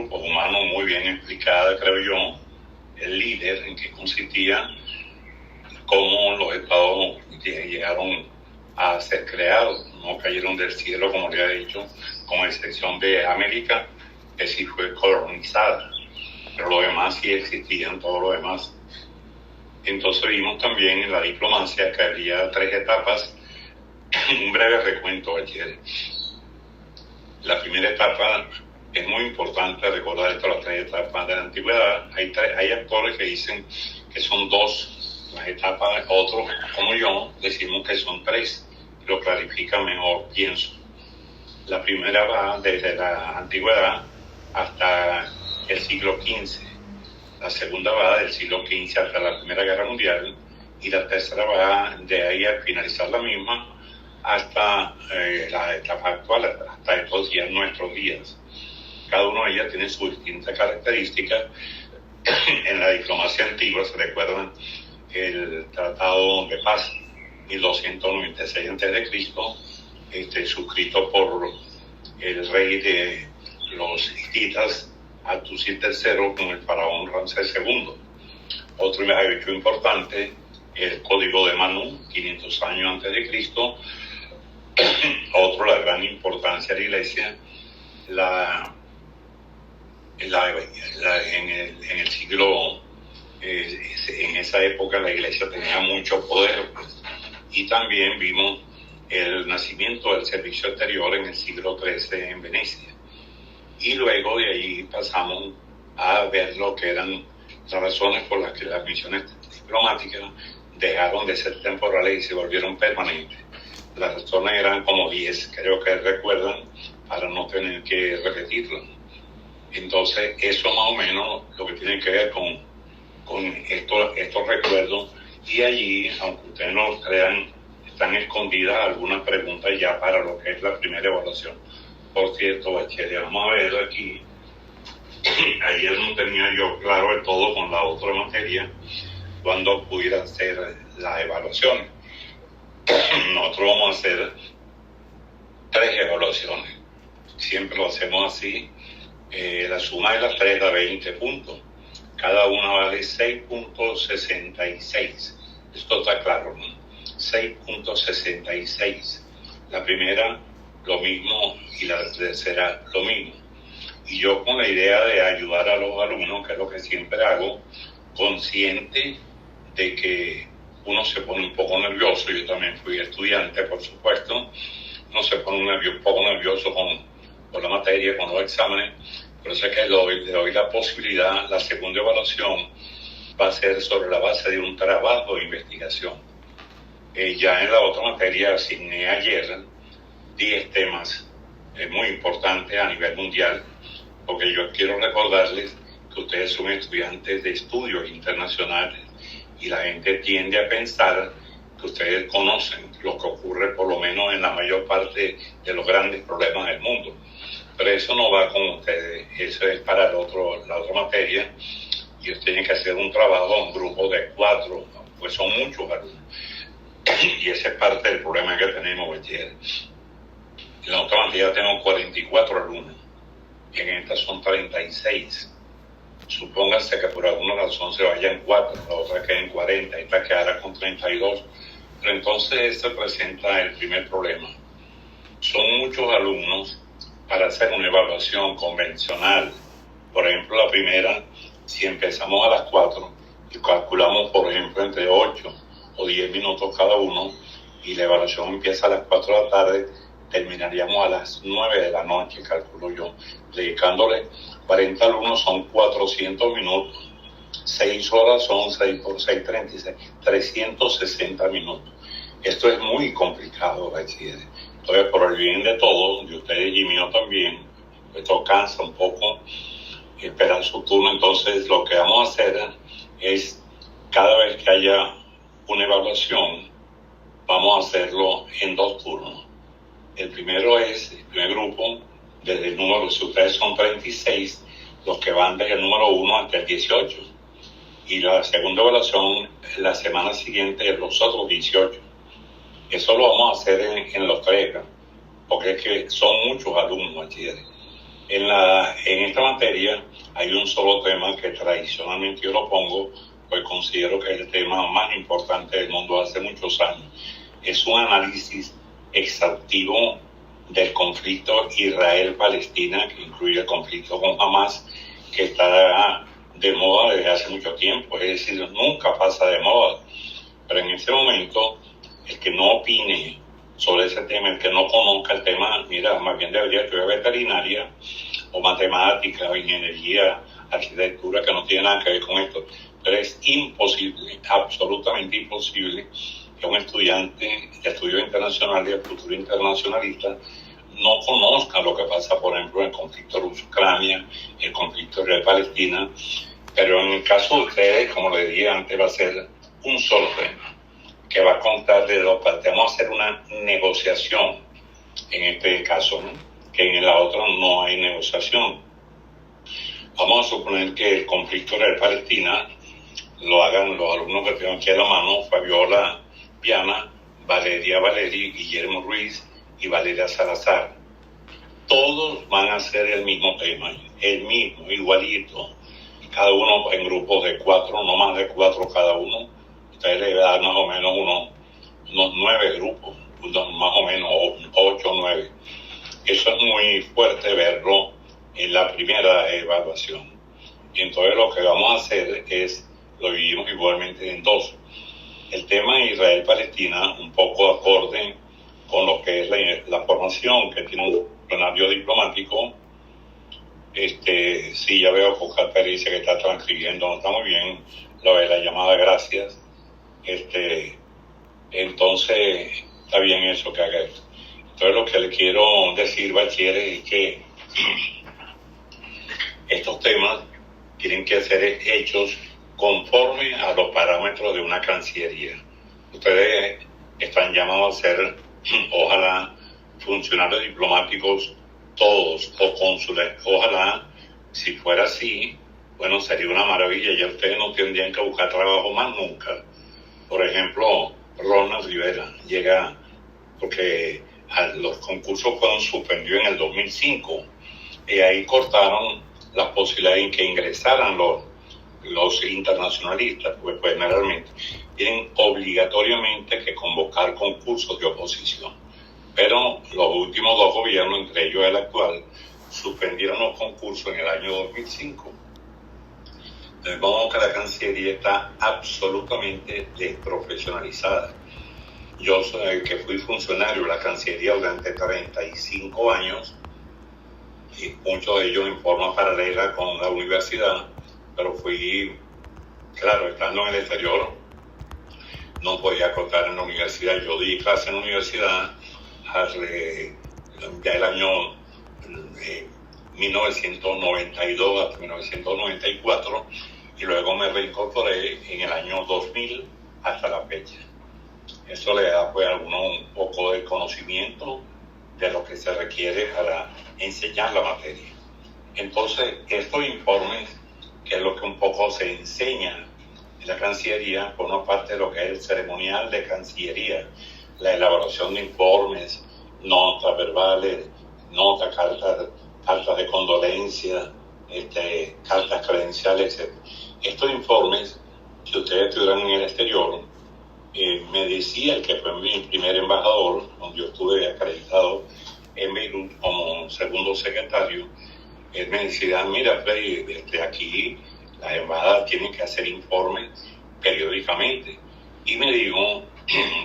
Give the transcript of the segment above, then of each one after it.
grupos humanos muy bien explicada, creo yo, el líder, en qué consistía, cómo los estados llegaron a ser creados, no cayeron del cielo, como le ha dicho, con excepción de América, que sí fue colonizada, pero lo demás sí existían, todo lo demás. Entonces vimos también en la diplomacia que había 3 etapas. Un breve recuento, bachiller. La primera etapa, es muy importante recordar esto, las 3 etapas de la antigüedad. Hay autores que dicen que son 2 las etapas, otros, como yo, decimos que son 3, lo clarifica mejor, pienso. La primera va desde la antigüedad hasta el siglo XV. La segunda va del siglo XV hasta la Primera Guerra Mundial, y la tercera va de ahí al finalizar la misma hasta la etapa actual, hasta estos días, nuestros días. Cada una de ellas tiene sus distintas características. En la diplomacia antigua, se recuerdan el Tratado de Paz 1296 a.C., suscrito por el rey de los hititas, Hattusil III, con el faraón Ramsés II. Otro hecho importante, el Código de Manú, 500 años antes de Cristo. Otro, la gran importancia de la Iglesia, en el siglo, en esa época la Iglesia tenía mucho poder, pues. Y también vimos el nacimiento del servicio exterior en el siglo XIII en Venecia. Y luego de ahí pasamos a ver lo que eran las razones por las que las misiones diplomáticas dejaron de ser temporales y se volvieron permanentes. Las razones eran como 10, creo que recuerdan, para no tener que repetirlo. Entonces, eso más o menos lo que tiene que ver con estos recuerdos. Y allí, aunque ustedes no lo crean, están escondidas algunas preguntas ya para lo que es la primera evaluación. Por cierto, bachiller, vamos a ver aquí. Ayer no tenía yo claro del todo con la otra materia cuándo pudiera hacer las evaluaciones. Nosotros vamos a hacer 3 evaluaciones. Siempre lo hacemos así. La suma de las 3 da 20 puntos. Cada una vale 6.66. Esto está claro, ¿no? 6.66. La primera, lo mismo, y la tercera, lo mismo. Y yo, con la idea de ayudar a los alumnos, que es lo que siempre hago, consciente de que uno se pone un poco nervioso. Yo también fui estudiante, por supuesto. Uno se pone un poco nervioso con la materia, con los exámenes. Por eso es que le doy la posibilidad. La segunda evaluación va a ser sobre la base de un trabajo de investigación. Ya en la otra materia asigné ayer 10 temas muy importantes a nivel mundial, porque yo quiero recordarles que ustedes son estudiantes de estudios internacionales y la gente tiende a pensar que ustedes conocen lo que ocurre por lo menos en la mayor parte de los grandes problemas del mundo. Pero eso no va con ustedes, eso es para la otra materia, y ustedes tienen que hacer un trabajo en un grupo de 4, pues son muchos alumnos. Y ese es parte del problema que tenemos, bachiller. En la otra materia tenemos 44 alumnos, y en esta son 36. Supónganse que por alguna razón se vayan 4, la otra queda en 40, esta quedará con 32. Pero entonces se presenta el primer problema. Son muchos alumnos para hacer una evaluación convencional. Por ejemplo, la primera, si empezamos a las 4 y calculamos, por ejemplo, entre 8 o 10 minutos cada uno, y la evaluación empieza a las 4 de la tarde, terminaríamos a las 9 de la noche, calculo yo, dedicándole 40 alumnos, son 400 minutos. 6 horas son 6 por 6, 36, 360 minutos. Esto es muy complicado, bachiller. Entonces, por el bien de todos, de ustedes y mío también, esto cansa un poco, esperar su turno. Entonces, lo que vamos a hacer es, cada vez que haya una evaluación, vamos a hacerlo en 2 turnos. El primer grupo, desde el número, si ustedes son 36, los que van desde el número 1 hasta el 18. Y la segunda evaluación, la semana siguiente, los otros 18. Eso lo vamos a hacer en los 3, porque es que son muchos alumnos, bachiller. En esta materia hay un solo tema que tradicionalmente yo lo pongo, pues considero que es el tema más importante del mundo hace muchos años. Es un análisis exhaustivo del conflicto Israel-Palestina, que incluye el conflicto con Hamas, que está de moda desde hace mucho tiempo, es decir, nunca pasa de moda. Pero en este momento, el que no opine sobre ese tema, el que no conozca el tema, mira, más bien debería estudiar veterinaria o matemática o ingeniería, arquitectura, que no tiene nada que ver con esto. Pero es imposible, absolutamente imposible, que un estudiante de estudios internacionales y de futuro internacionalista no conozca lo que pasa, por ejemplo, en el conflicto Rusia-Ucrania, el conflicto Israel-Palestina. Pero en el caso de ustedes, como les dije antes, va a ser un solo tema que va a contar de dos partes. Vamos a hacer una negociación en este caso, ¿no? Que en la otra no hay negociación. Vamos a suponer que el conflicto Israel-Palestina lo hagan los alumnos que tengo aquí a la mano: Fabiola Viana, Valeria Valeri, Guillermo Ruiz y Valeria Salazar. Todos van a hacer el mismo tema, el mismo, igualito. Cada uno en grupos de 4, no más de 4 cada uno. Ustedes le dan más o menos unos 9 grupos, más o menos 8 o 9. Eso es muy fuerte verlo en la primera evaluación. Y entonces lo que vamos a hacer es, lo dividimos igualmente en dos. El tema de Israel-Palestina, un poco acorde con lo que es la formación que tiene un funcionario diplomático. Sí, ya veo que Oscar Pérez dice que está transcribiendo, está muy bien lo de la llamada, gracias. Entonces, está bien eso que haga esto. Entonces, lo que le quiero decir, bachilleres, es que estos temas tienen que ser hechos conforme a los parámetros de una cancillería. Ustedes están llamados a ser, ojalá, funcionarios diplomáticos todos, o cónsules. Ojalá, si fuera así, bueno, sería una maravilla. Ya ustedes no tendrían que buscar trabajo más nunca. Por ejemplo, Ronald Rivera llega, porque los concursos fueron suspendidos en el 2005, y ahí cortaron las posibilidades en que ingresaran los internacionalistas, porque pues generalmente tienen obligatoriamente que convocar concursos de oposición. Pero los últimos dos gobiernos, entre ellos el actual, suspendieron los concursos en el año 2005. De modo que la Cancillería está absolutamente desprofesionalizada. Yo soy que fui funcionario de la Cancillería durante 35 años, y muchos de ellos en forma paralela con la universidad, pero fui, claro, estando en el exterior, no podía contar en la universidad. Yo di clase en la universidad ya el año 1992 hasta 1994, y luego me reincorporé en el año 2000 hasta la fecha. Eso le da pues a uno un poco de conocimiento de lo que se requiere para enseñar la materia. Entonces, estos informes, que es lo que un poco se enseña en la Cancillería, por una parte lo que es el ceremonial de Cancillería, la elaboración de informes, notas verbales, notas, cartas de condolencia, cartas credenciales, etc. Estos informes, si ustedes estuvieran en el exterior, me decía el que fue mi primer embajador, donde yo estuve acreditado en Beirut como segundo secretario, él me decía: mira, Freddy, aquí las embajadas tienen que hacer informes periódicamente. Y me dijo,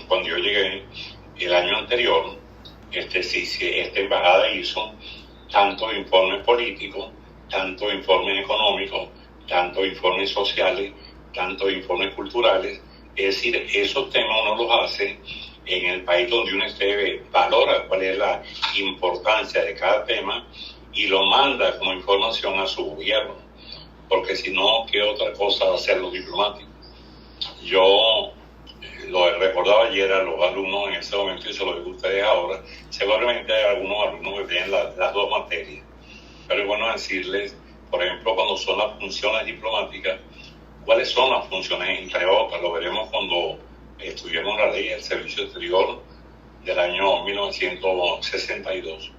cuando yo llegué el año anterior, esta embajada hizo tantos informes políticos, tantos informes económicos, tantos informes sociales, tantos informes culturales. Es decir, esos temas uno los hace en el país donde uno valora cuál es la importancia de cada tema y lo manda como información a su gobierno. Porque si no, ¿qué otra cosa va a hacer los diplomáticos? Yo lo recordaba ayer a los alumnos en ese momento y se lo digo a ustedes ahora. Seguramente hay algunos alumnos que tienen las dos materias. Pero es bueno decirles, por ejemplo, cuando son las funciones diplomáticas, ¿cuáles son las funciones? Entre otras, lo veremos cuando estudiemos la ley del servicio exterior del año 1962.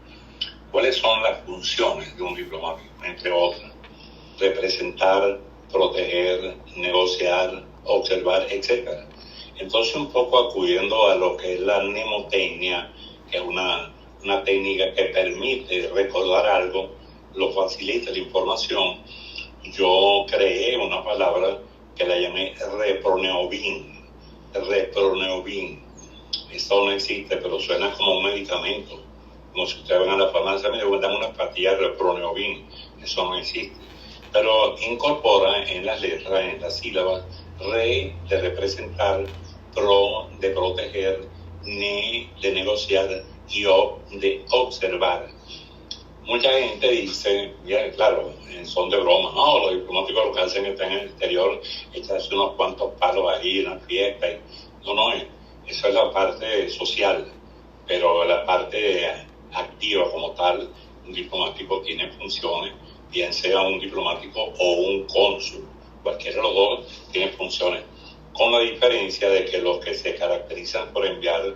¿Cuáles son las funciones de un diplomático? Entre otras, representar, proteger, negociar, observar, etc. Entonces, un poco acudiendo a lo que es la mnemotecnia, que es una técnica que permite recordar algo, lo facilita la información. Yo creé una palabra que la llamé reproneobin. Esto no existe, pero suena como un medicamento. Como si ustedes van a la farmacia, me dan una pastilla de reproneobin. Eso no existe. Pero incorpora en las letras, en las sílabas, re de representar, pro de proteger, ne de negociar y ob de observar. Mucha gente dice, ya, claro, en son de broma, no, los diplomáticos lo que hacen están en el exterior, echarse unos cuantos palos ahí en una fiesta. No, eso es la parte social, pero la parte activa como tal, un diplomático tiene funciones, bien sea un diplomático o un cónsul, cualquiera de los dos tiene funciones, con la diferencia de que los que se caracterizan por enviar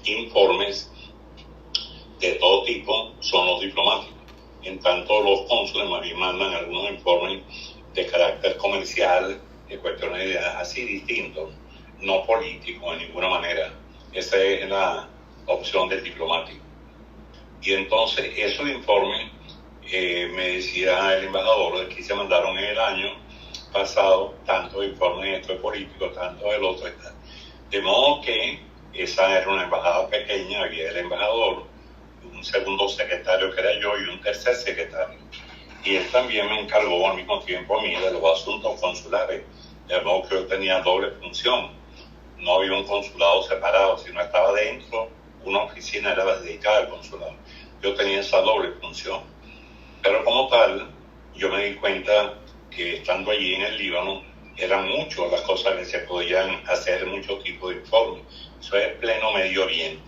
informes de todo tipo son los diplomáticos. En tanto, los cónsules más bien mandan algunos informes de carácter comercial, de cuestiones así distintos, no políticos en ninguna manera. Esa es la opción del diplomático. Y entonces, esos informes, me decía el embajador, que se mandaron en el año pasado, tanto informes esto de político, tanto del otro. De modo que esa era una embajada pequeña, había el embajador, un segundo secretario que era yo y un tercer secretario. Y él también me encargó al mismo tiempo a mí de los asuntos consulares, de modo que yo tenía doble función. No había un consulado separado, sino estaba dentro, una oficina era dedicada al consulado. Yo tenía esa doble función. Pero como tal, yo me di cuenta que estando allí en el Líbano, eran muchas las cosas que se podían hacer, muchos tipos de informes. Eso es pleno Medio Oriente.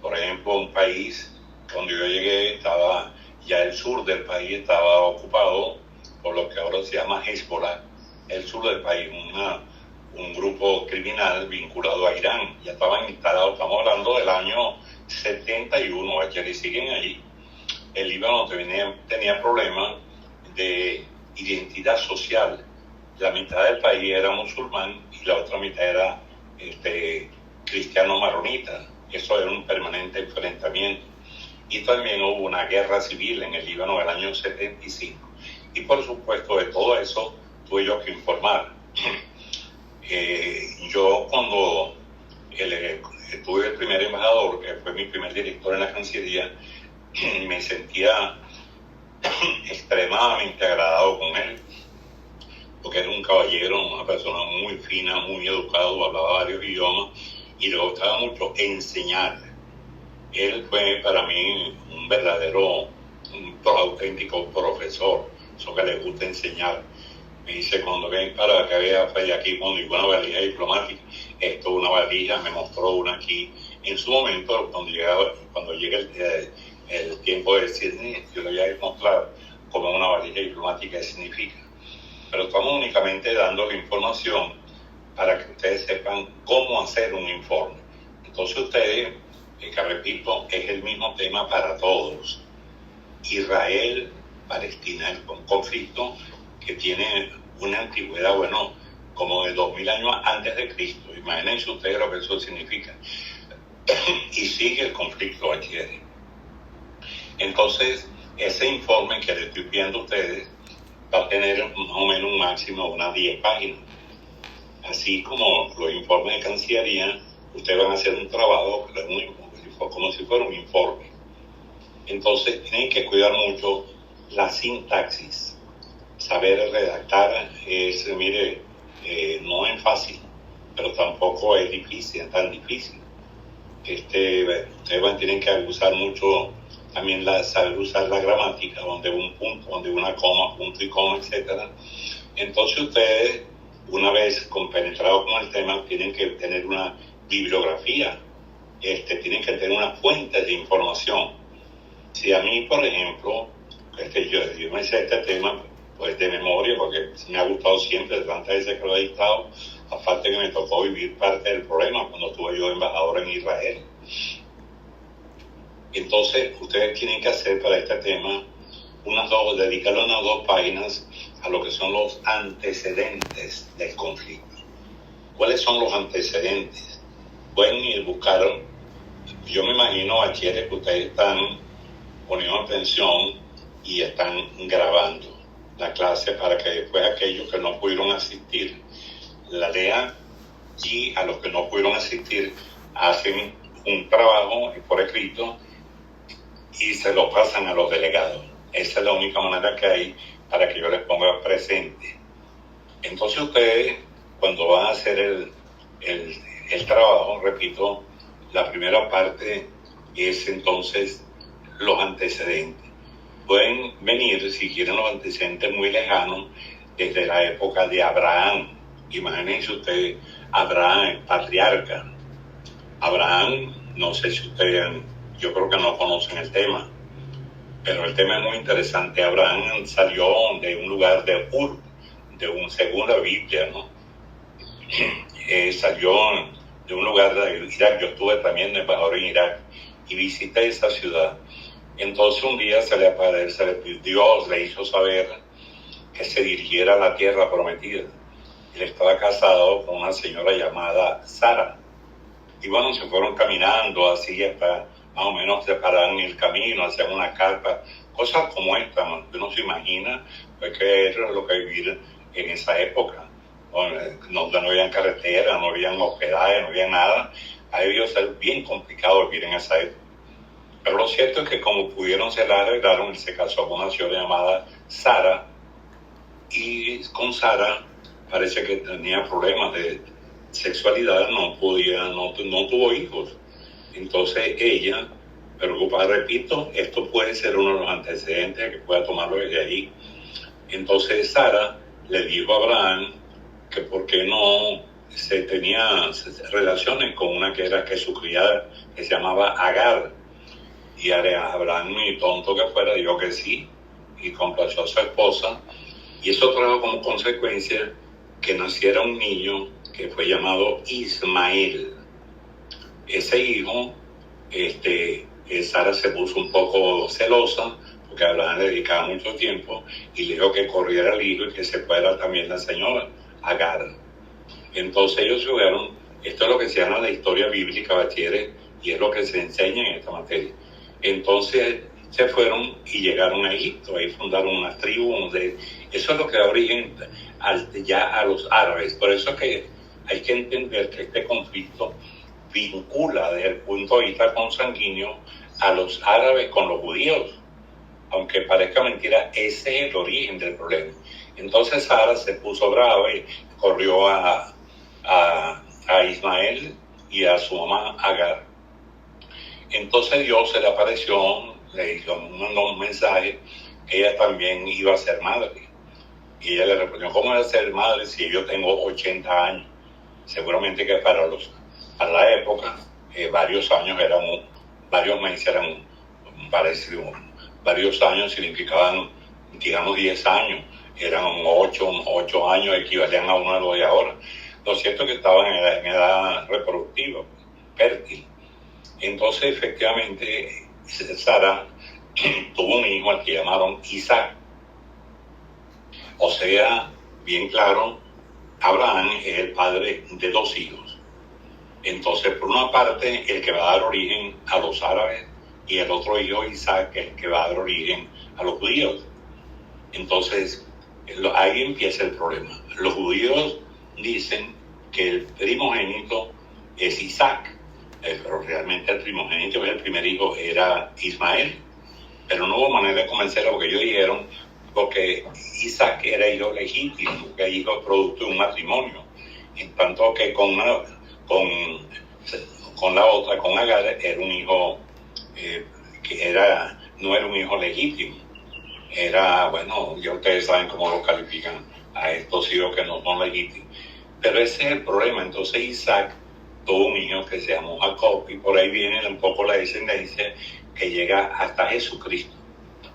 Por ejemplo, un país, cuando yo llegué, estaba ya el sur del país estaba ocupado por lo que ahora se llama Hezbollah, el sur del país, un grupo criminal vinculado a Irán. Ya estaban instalados, estamos hablando del año 71, que siguen allí. El Líbano tenía problemas de identidad social. La mitad del país era musulmán y la otra mitad era cristiano maronita. Eso era un permanente enfrentamiento. Y también hubo una guerra civil en el Líbano en el año 75. Y por supuesto de todo eso tuve yo que informar. Yo cuando tuve el primer embajador, que fue mi primer director en la Cancillería, me sentía extremadamente agradado con él, porque era un caballero, una persona muy fina, muy educado, hablaba varios idiomas y le gustaba mucho enseñar. Él fue para mí un verdadero, un auténtico profesor, eso que le gusta enseñar. Me dice, cuando ven para que vea aquí con ninguna valija diplomática, esto es una valija, me mostró una aquí. En su momento, cuando llega el tiempo de Sydney, yo le voy a mostrar como una valija diplomática qué significa. Pero estamos únicamente dando la información para que ustedes sepan cómo hacer un informe. Entonces ustedes, que repito, es el mismo tema para todos. Israel, Palestina, es un conflicto que tiene una antigüedad, bueno, como de 2000 años antes de Cristo. Imagínense ustedes lo que eso significa. Y sigue el conflicto aquí. Entonces, ese informe que les estoy pidiendo a ustedes va a tener más o menos un máximo de unas 10 páginas. Así como los informes de Cancillería, ustedes van a hacer un trabajo como si fuera un informe. Entonces, tienen que cuidar mucho la sintaxis. Saber redactar no es fácil, pero tampoco es difícil, es tan difícil. Ustedes tienen que usar mucho también saber usar la gramática, donde un punto, donde una coma, punto y coma, etc. Entonces ustedes, una vez compenetrados con el tema, tienen que tener una bibliografía, tienen que tener una fuente de información. Si a mí, por ejemplo, yo me sé este tema pues de memoria, porque me ha gustado siempre, de tantas veces que lo he dictado, aparte que me tocó vivir parte del problema cuando estuve yo embajador en Israel. Entonces, ustedes tienen que hacer para este tema dedicarle unas 2 páginas a lo que son los antecedentes del conflicto. ¿Cuáles son los antecedentes? Pueden ir a buscar, yo me imagino, bachilleres, que ustedes están poniendo atención y están grabando la clase para que después aquellos que no pudieron asistir la lean, y a los que no pudieron asistir hacen un trabajo por escrito y se lo pasan a los delegados. Esa es la única manera que hay para que yo les ponga presente. Entonces ustedes, cuando van a hacer el trabajo, repito, la primera parte es entonces los antecedentes. Pueden venir, si quieren, los antecedentes muy lejanos, desde la época de Abraham. Imagínense ustedes, Abraham, el patriarca. Abraham, no sé si ustedes, yo creo que no conocen el tema, pero el tema es muy interesante. Abraham salió de un lugar de Ur, según la Biblia, ¿no? Salió de un lugar de Irak. Yo estuve también de embajador en Irak y visité esa ciudad. Entonces un día Dios le hizo saber que se dirigiera a la tierra prometida. Él estaba casado con una señora llamada Sara. Y bueno, se fueron caminando así hasta más o menos se paraban en el camino, hacían una carpa, cosas como esta, ¿no? Uno se imagina pues, que era lo que vivir en esa época, donde no había carretera, no había hospedaje, no había nada. Ha debido ser bien complicado vivir en esa época. Pero lo cierto es que como pudieron, se la arreglaron. Él se casó con una señora llamada Sara, y con Sara parece que tenía problemas de sexualidad, no tuvo hijos. Entonces ella, preocupada, repito, esto puede ser uno de los antecedentes que pueda tomarlo desde ahí. Entonces Sara le dijo a Abraham que por qué no se tenía relaciones con una que su criada, que se llamaba Agar. Y Abraham, muy tonto que fuera, dijo que sí, y complació a su esposa. Y eso trajo como consecuencia que naciera un niño que fue llamado Ismael. Ese hijo, Sara se puso un poco celosa porque Abraham le dedicaba mucho tiempo y le dijo que corriera el hijo y que se fuera también la señora Agar. Entonces ellos jugaron, esto es lo que se llama la historia bíblica, bachilleres, y es lo que se enseña en esta materia. Entonces se fueron y llegaron a Egipto, ahí fundaron una tribu, eso es lo que da origen ya a los árabes. Por eso es que hay que entender que este conflicto vincula desde el punto de vista consanguíneo a los árabes con los judíos. Aunque parezca mentira, ese es el origen del problema. Entonces Sara se puso brava y corrió a Ismael y a su mamá Agar. Entonces Dios se le apareció, le mandó un mensaje que ella también iba a ser madre. Y ella le respondió, ¿cómo voy a ser madre si yo tengo 80 años? Seguramente que para la época, varios meses eran parecidos. Varios años significaban, digamos, 10 años. Eran 8 años, equivalían a uno de los de ahora. Lo cierto es que estaban en edad reproductiva, fértil. Entonces, efectivamente, Sara tuvo un hijo al que llamaron Isaac. O sea, bien claro, Abraham es el padre de 2 hijos. Entonces, por una parte, el que va a dar origen a los árabes, y el otro hijo, Isaac, es el que va a dar origen a los judíos. Entonces, ahí empieza el problema. Los judíos dicen que el primogénito es Isaac, pero realmente el primogénito, el primer hijo, era Ismael. Pero no hubo manera de convencerlo porque ellos dijeron, porque Isaac era hijo legítimo, que era hijo producto de un matrimonio. En tanto que con la otra, con Agar, era un hijo que no era un hijo legítimo. Era, bueno, ya ustedes saben cómo lo califican a estos hijos que no son legítimos. Pero ese es el problema. Entonces Isaac tuvo un hijo que se llamó Jacob, y por ahí viene un poco la descendencia que llega hasta Jesucristo.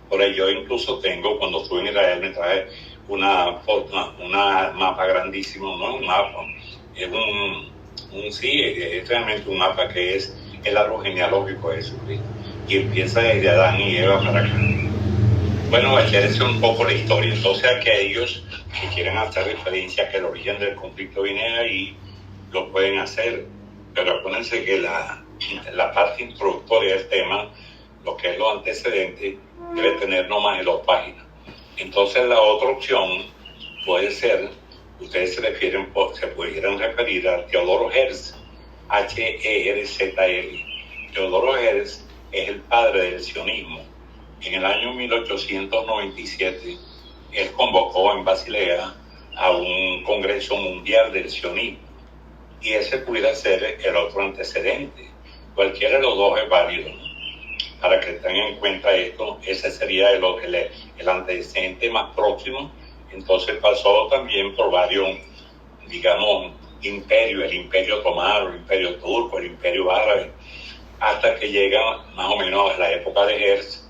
Por ahí yo incluso tengo, cuando estuve en Israel, me traje una mapa grandísimo, no es un mapa, es realmente un mapa que es el árbol genealógico de Jesucristo. y empieza desde Adán y Eva para acá. Bueno, bachiller es un poco la historia. Entonces, aquellos que quieran hacer referencia a que el origen del conflicto viene de ahí, lo pueden hacer. Pero acuérdense que la parte introductoria del tema, lo que es los antecedentes, debe tener no más de 2 páginas. Entonces, la otra opción puede ser, ustedes se pudieran referir a Theodor Herzl, Herzl. Theodor Herzl es el padre del sionismo. En el año 1897, él convocó en Basilea a un Congreso Mundial del Sionismo. Y ese pudiera ser el otro antecedente. Cualquiera de los dos es válido, ¿no? Para que tengan en cuenta esto, ese sería el antecedente más próximo. Entonces pasó también por varios, digamos, imperios, el Imperio Otomano, el Imperio Turco, el Imperio Árabe, hasta que llega más o menos a la época de Herzl,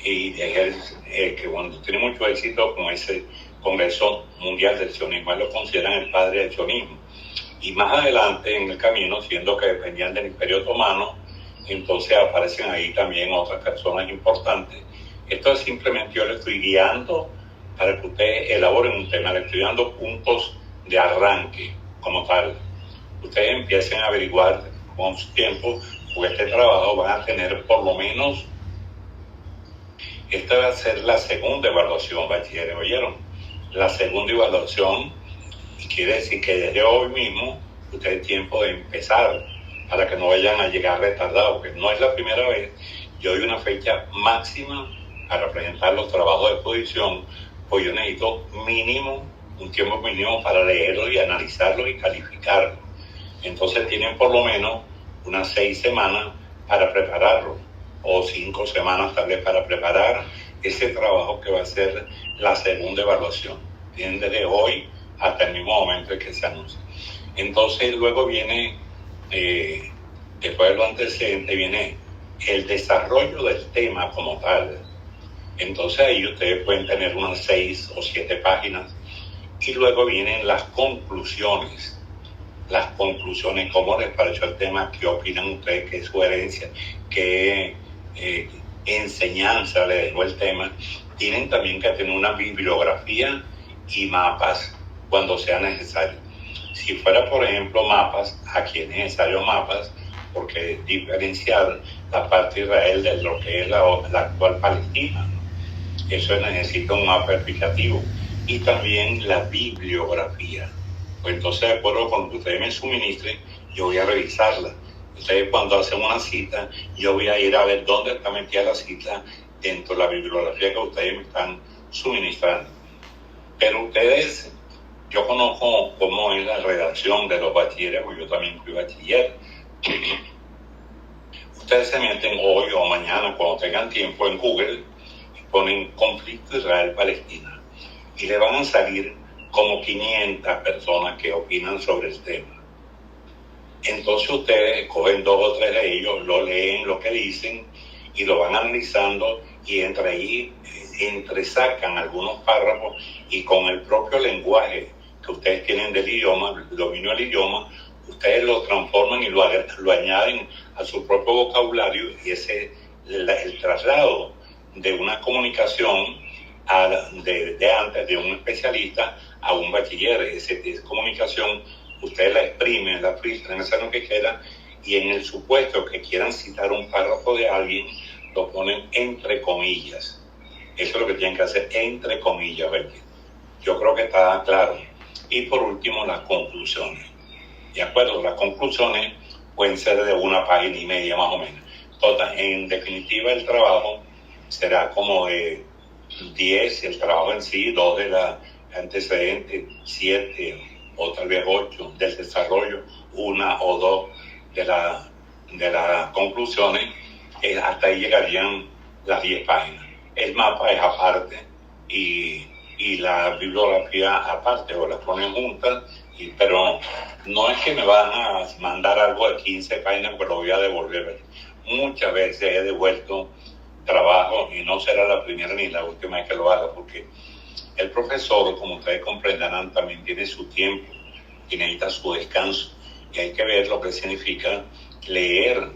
y de Herzl, que cuando tiene mucho éxito con ese Congreso Mundial del Sionismo, lo consideran el padre del sionismo. Y más adelante en el camino, siendo que dependían del Imperio Otomano, entonces aparecen ahí también otras personas importantes. Esto es simplemente, yo le estoy guiando para que ustedes elaboren un tema, le estoy dando puntos de arranque como tal. Ustedes empiecen a averiguar con su tiempo, porque este trabajo van a tener por lo menos, esta va a ser la segunda evaluación, bachilleres, ¿oyeron? La segunda evaluación, y quiere decir que desde hoy mismo ustedes tienen tiempo de empezar, para que no vayan a llegar retardados, porque no es la primera vez. Yo doy una fecha máxima para presentar los trabajos de exposición, pues yo necesito un tiempo mínimo para leerlos y analizarlos y calificarlos. Entonces tienen por lo menos unas 6 semanas para prepararlo, o 5 semanas tal vez para preparar ese trabajo que va a ser la segunda evaluación. Tienen desde hoy hasta el mismo momento en que se anuncia. Entonces luego viene, después de lo antecedente, viene el desarrollo del tema como tal. Entonces ahí ustedes pueden tener unas 6 o 7 páginas, y luego vienen las conclusiones. Las conclusiones, cómo les pareció el tema, qué opinan ustedes, qué es su herencia, qué enseñanza le dejó el tema. Tienen también que tener una bibliografía y mapas cuando sea necesario. Si fuera, por ejemplo, mapas, aquí es necesario mapas, porque diferenciar la parte de Israel de lo que es la actual Palestina, ¿no? Eso necesita un mapa explicativo. Y también la bibliografía. Pues entonces, de acuerdo con lo que ustedes me suministren, yo voy a revisarla. Ustedes, cuando hacen una cita, yo voy a ir a ver dónde está metida la cita dentro de la bibliografía que ustedes me están suministrando. Pero ustedes, yo conozco cómo es la redacción de los bachilleres, porque yo también fui bachiller. Ustedes se meten hoy o mañana, cuando tengan tiempo, en Google, y ponen conflicto Israel-Palestina, y le van a salir como 500 personas que opinan sobre el tema. Entonces ustedes cogen 2 o 3 de ellos, lo leen, lo que dicen, y lo van analizando, y entre ahí entresacan algunos párrafos, y con el propio lenguaje que ustedes tienen del idioma, el dominio del idioma, ustedes lo transforman y lo añaden a su propio vocabulario, y ese el traslado de una comunicación de antes, de un especialista a un bachiller. Esa comunicación ustedes la exprimen, la filtran, hacen lo que quieran, y en el supuesto que quieran citar un párrafo de alguien, lo ponen entre comillas. Eso es lo que tienen que hacer, entre comillas, ¿verdad? Yo creo que está claro. Y por último, las conclusiones. ¿De acuerdo? Las conclusiones pueden ser de 1 página y media más o menos. En definitiva, el trabajo será como de 10, el trabajo en sí, 2 de la antecedente, 7 o tal vez 8 del desarrollo, 1 o 2 de las conclusiones. Hasta ahí llegarían las 10 páginas. El mapa es aparte, y la bibliografía aparte, o las ponen juntas, pero no es que me van a mandar algo de 15 páginas, pero lo voy a devolver. Muchas veces he devuelto trabajo, y no será la primera ni la última vez que lo haga, porque el profesor, como ustedes comprenderán, también tiene su tiempo y necesita su descanso, y hay que ver lo que significa leer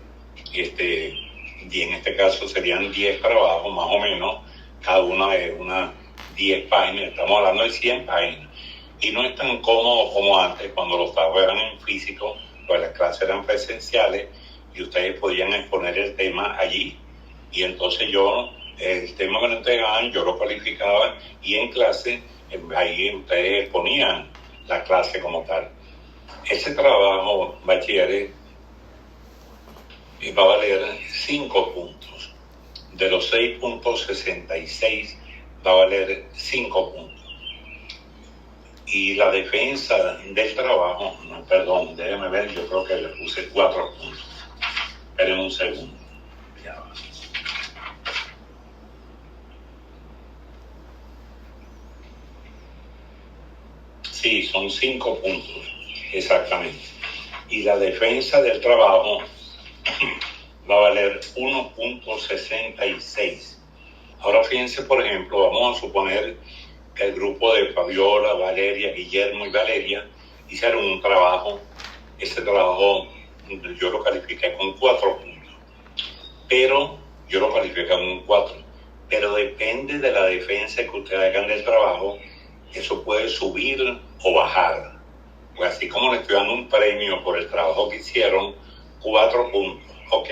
y en este caso serían 10 trabajos más o menos, cada uno de unas 10 páginas, estamos hablando de 100 páginas. Y no es tan cómodo como antes, cuando los trabajos eran en físico, pues las clases eran presenciales y ustedes podían exponer el tema allí. Y entonces el tema que me entregaban, yo lo calificaba y en clase, ahí ustedes exponían la clase como tal. Ese trabajo, bachilleres, va a valer 5 puntos. De los 6.66 va a valer 5 puntos. Y la defensa del trabajo, perdón, déjeme ver, yo creo que le puse 4 puntos. Esperen un segundo. Ya va. Sí, son 5 puntos, exactamente. Y la defensa del trabajo va a valer 1.66. Ahora fíjense, por ejemplo, vamos a suponer que el grupo de Fabiola, Valeria, Guillermo y Valeria hicieron un trabajo. Ese trabajo yo lo califiqué con 4 puntos, pero yo lo califiqué con un 4. Pero depende de la defensa que ustedes hagan del trabajo, eso puede subir o bajar. Pues así como le estoy dando un premio por el trabajo que hicieron, 4 puntos. Ok,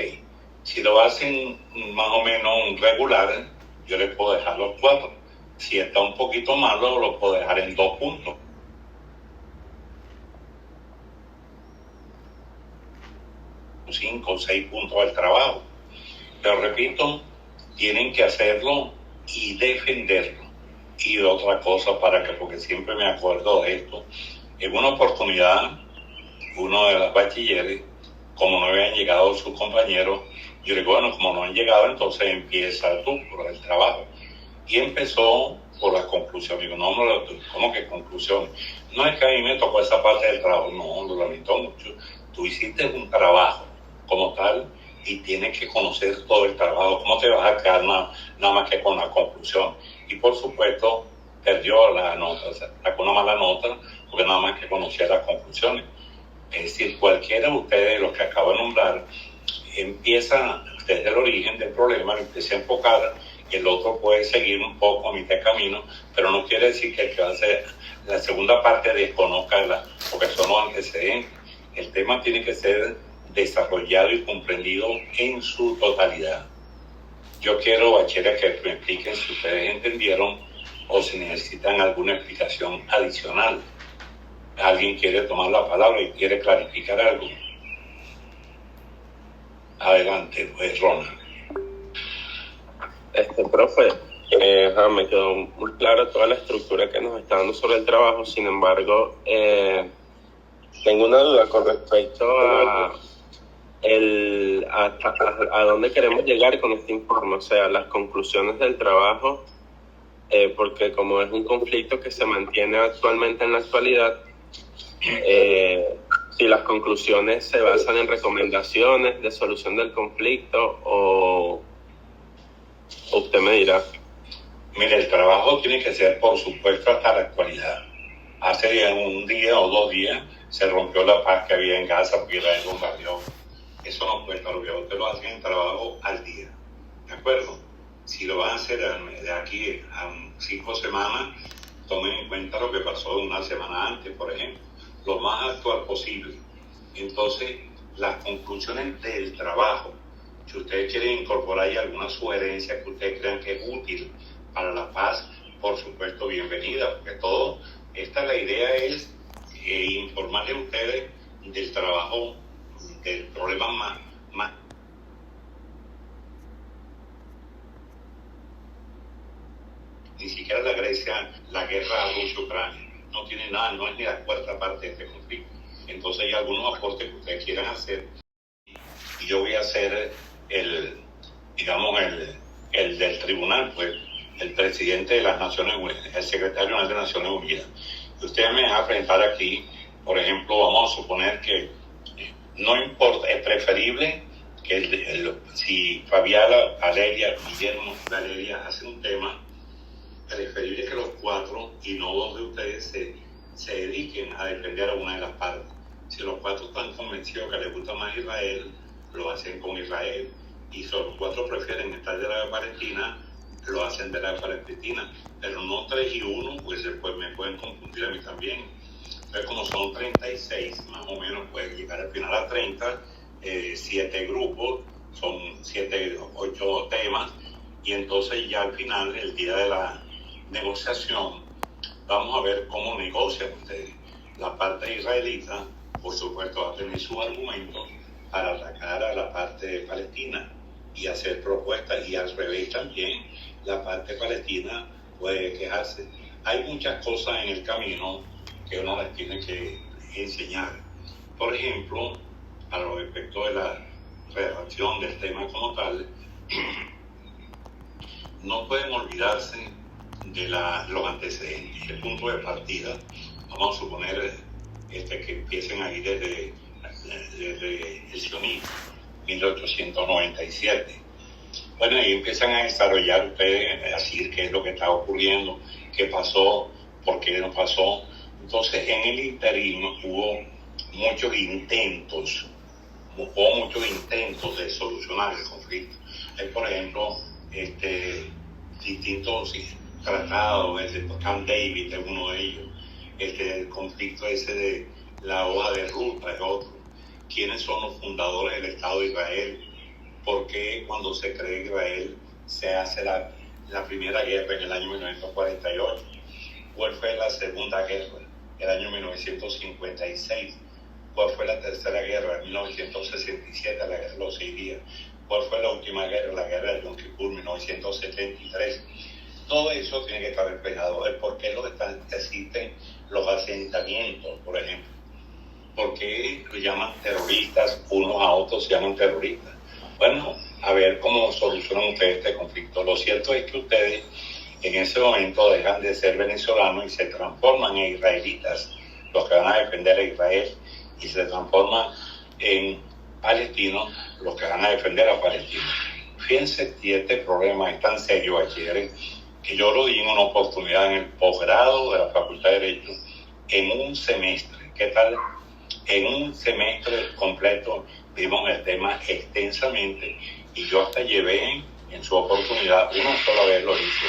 si lo hacen más o menos regular, yo les puedo dejar los 4. Si está un poquito malo, lo puedo dejar en 2 puntos. 5 o 6 puntos al trabajo. Pero repito, tienen que hacerlo y defenderlo. Y otra cosa porque siempre me acuerdo de esto. En una oportunidad, uno de los bachilleres, como no habían llegado sus compañeros, yo le digo, bueno, como no han llegado, entonces empieza tú por el trabajo. Y empezó por la conclusión. Digo, no, ¿cómo que conclusión? No es que a mí me tocó esa parte del trabajo, no, lo lamento mucho. Tú hiciste un trabajo como tal y tienes que conocer todo el trabajo. ¿Cómo te vas a quedar nada más que con la conclusión? Y por supuesto, perdió la nota, o sea, sacó una mala nota porque nada más que conocía las conclusiones. Es decir, cualquiera de ustedes, los que acabo de nombrar, empieza desde el origen del problema, lo empieza a enfocar, y el otro puede seguir un poco a mitad de camino, pero no quiere decir que el que va a hacer la segunda parte desconozca porque son los antecedentes. El tema tiene que ser desarrollado y comprendido en su totalidad. Yo quiero, bachilleres, que me expliquen si ustedes entendieron o si necesitan alguna explicación adicional. ¿Alguien quiere tomar la palabra y quiere clarificar algo? Adelante, pues, Ronald. Profe, me quedó muy clara toda la estructura que nos está dando sobre el trabajo. Sin embargo, tengo una duda con respecto a dónde queremos llegar con este informe, o sea, las conclusiones del trabajo, porque como es un conflicto que se mantiene actualmente en la actualidad, si las conclusiones se basan en recomendaciones de solución del conflicto o usted me dirá. Mire, el trabajo tiene que ser, por supuesto, hasta la actualidad. Hace un día o 2 días se rompió la paz que había en Gaza porque Israel bombardeó. Eso no puede estar obligado. Usted lo hace en trabajo al día. ¿De acuerdo? Si lo van a hacer de aquí a 5 semanas, tomen en cuenta lo que pasó una semana antes, por ejemplo. Lo más actual posible. Entonces, las conclusiones del trabajo, si ustedes quieren incorporar ahí alguna sugerencia que ustedes crean que es útil para la paz, por supuesto, bienvenida, porque la idea es informarles a ustedes del trabajo, del problema más ni siquiera la guerra Rusia-Ucrania, no tiene nada, no es ni la cuarta parte de este conflicto. Entonces hay algunos aportes que ustedes quieran hacer y yo voy a hacer el del tribunal, pues, el presidente de las Naciones Unidas, el secretario general de Naciones Unidas. Y ustedes me van a presentar aquí, por ejemplo, vamos a suponer que no importa, es preferible que si Fabiola, Valeria, Guillermo, Valeria hacen un tema, preferible que los 4 y no 2 de ustedes se dediquen a defender a una de las partes. Si los 4 están convencidos que les gusta más Israel, lo hacen con Israel. y solo 4 prefieren estar de la Palestina, lo hacen de la Palestina, pero no 3 y 1, pues después me pueden confundir a mí también. Entonces, como son 36, más o menos, puede llegar al final a 30, 7 grupos, son 7, 8 temas, y entonces ya al final, el día de la negociación, vamos a ver cómo negocian ustedes. La parte israelita, por supuesto, va a tener sus argumentos para atacar a la parte palestina y hacer propuestas, y al revés también, la parte palestina puede quejarse. Hay muchas cosas en el camino que uno les tiene que enseñar. Por ejemplo, a los efectos de la redacción del tema como tal, no pueden olvidarse de los antecedentes, el punto de partida. Vamos a suponer que empiecen ahí desde el sionismo, 1897. Bueno, ahí empiezan a desarrollar ustedes, a decir qué es lo que está ocurriendo, qué pasó, por qué no pasó. Entonces, en el interín hubo muchos intentos de solucionar el conflicto. Hay, por ejemplo, distintos tratados, el de Camp David es uno de ellos, el conflicto ese de la hoja de ruta es otro. ¿Quiénes son los fundadores del Estado de Israel? ¿Por qué cuando se cree Israel se hace la primera guerra en el año 1948? ¿Cuál fue la segunda guerra? El año 1956. ¿Cuál fue la tercera guerra? En 1967, la guerra de los 6 días. ¿Cuál fue la última guerra? La guerra de Yom Kippur, 1973. Todo eso tiene que estar reflejado. El por qué existen los asentamientos, por ejemplo. ¿Por qué lo llaman terroristas? Unos a otros se llaman terroristas. Bueno, a ver cómo solucionan ustedes este conflicto. Lo cierto es que ustedes en ese momento dejan de ser venezolanos y se transforman en israelitas, los que van a defender a Israel, y se transforman en palestinos, los que van a defender a Palestina. Fíjense que este problema es tan serio, bachilleres, que yo lo di en una oportunidad en el posgrado de la Facultad de Derecho en un semestre. ¿Qué tal? En un semestre completo vimos el tema extensamente, y yo hasta llevé en su oportunidad, una sola vez lo hice,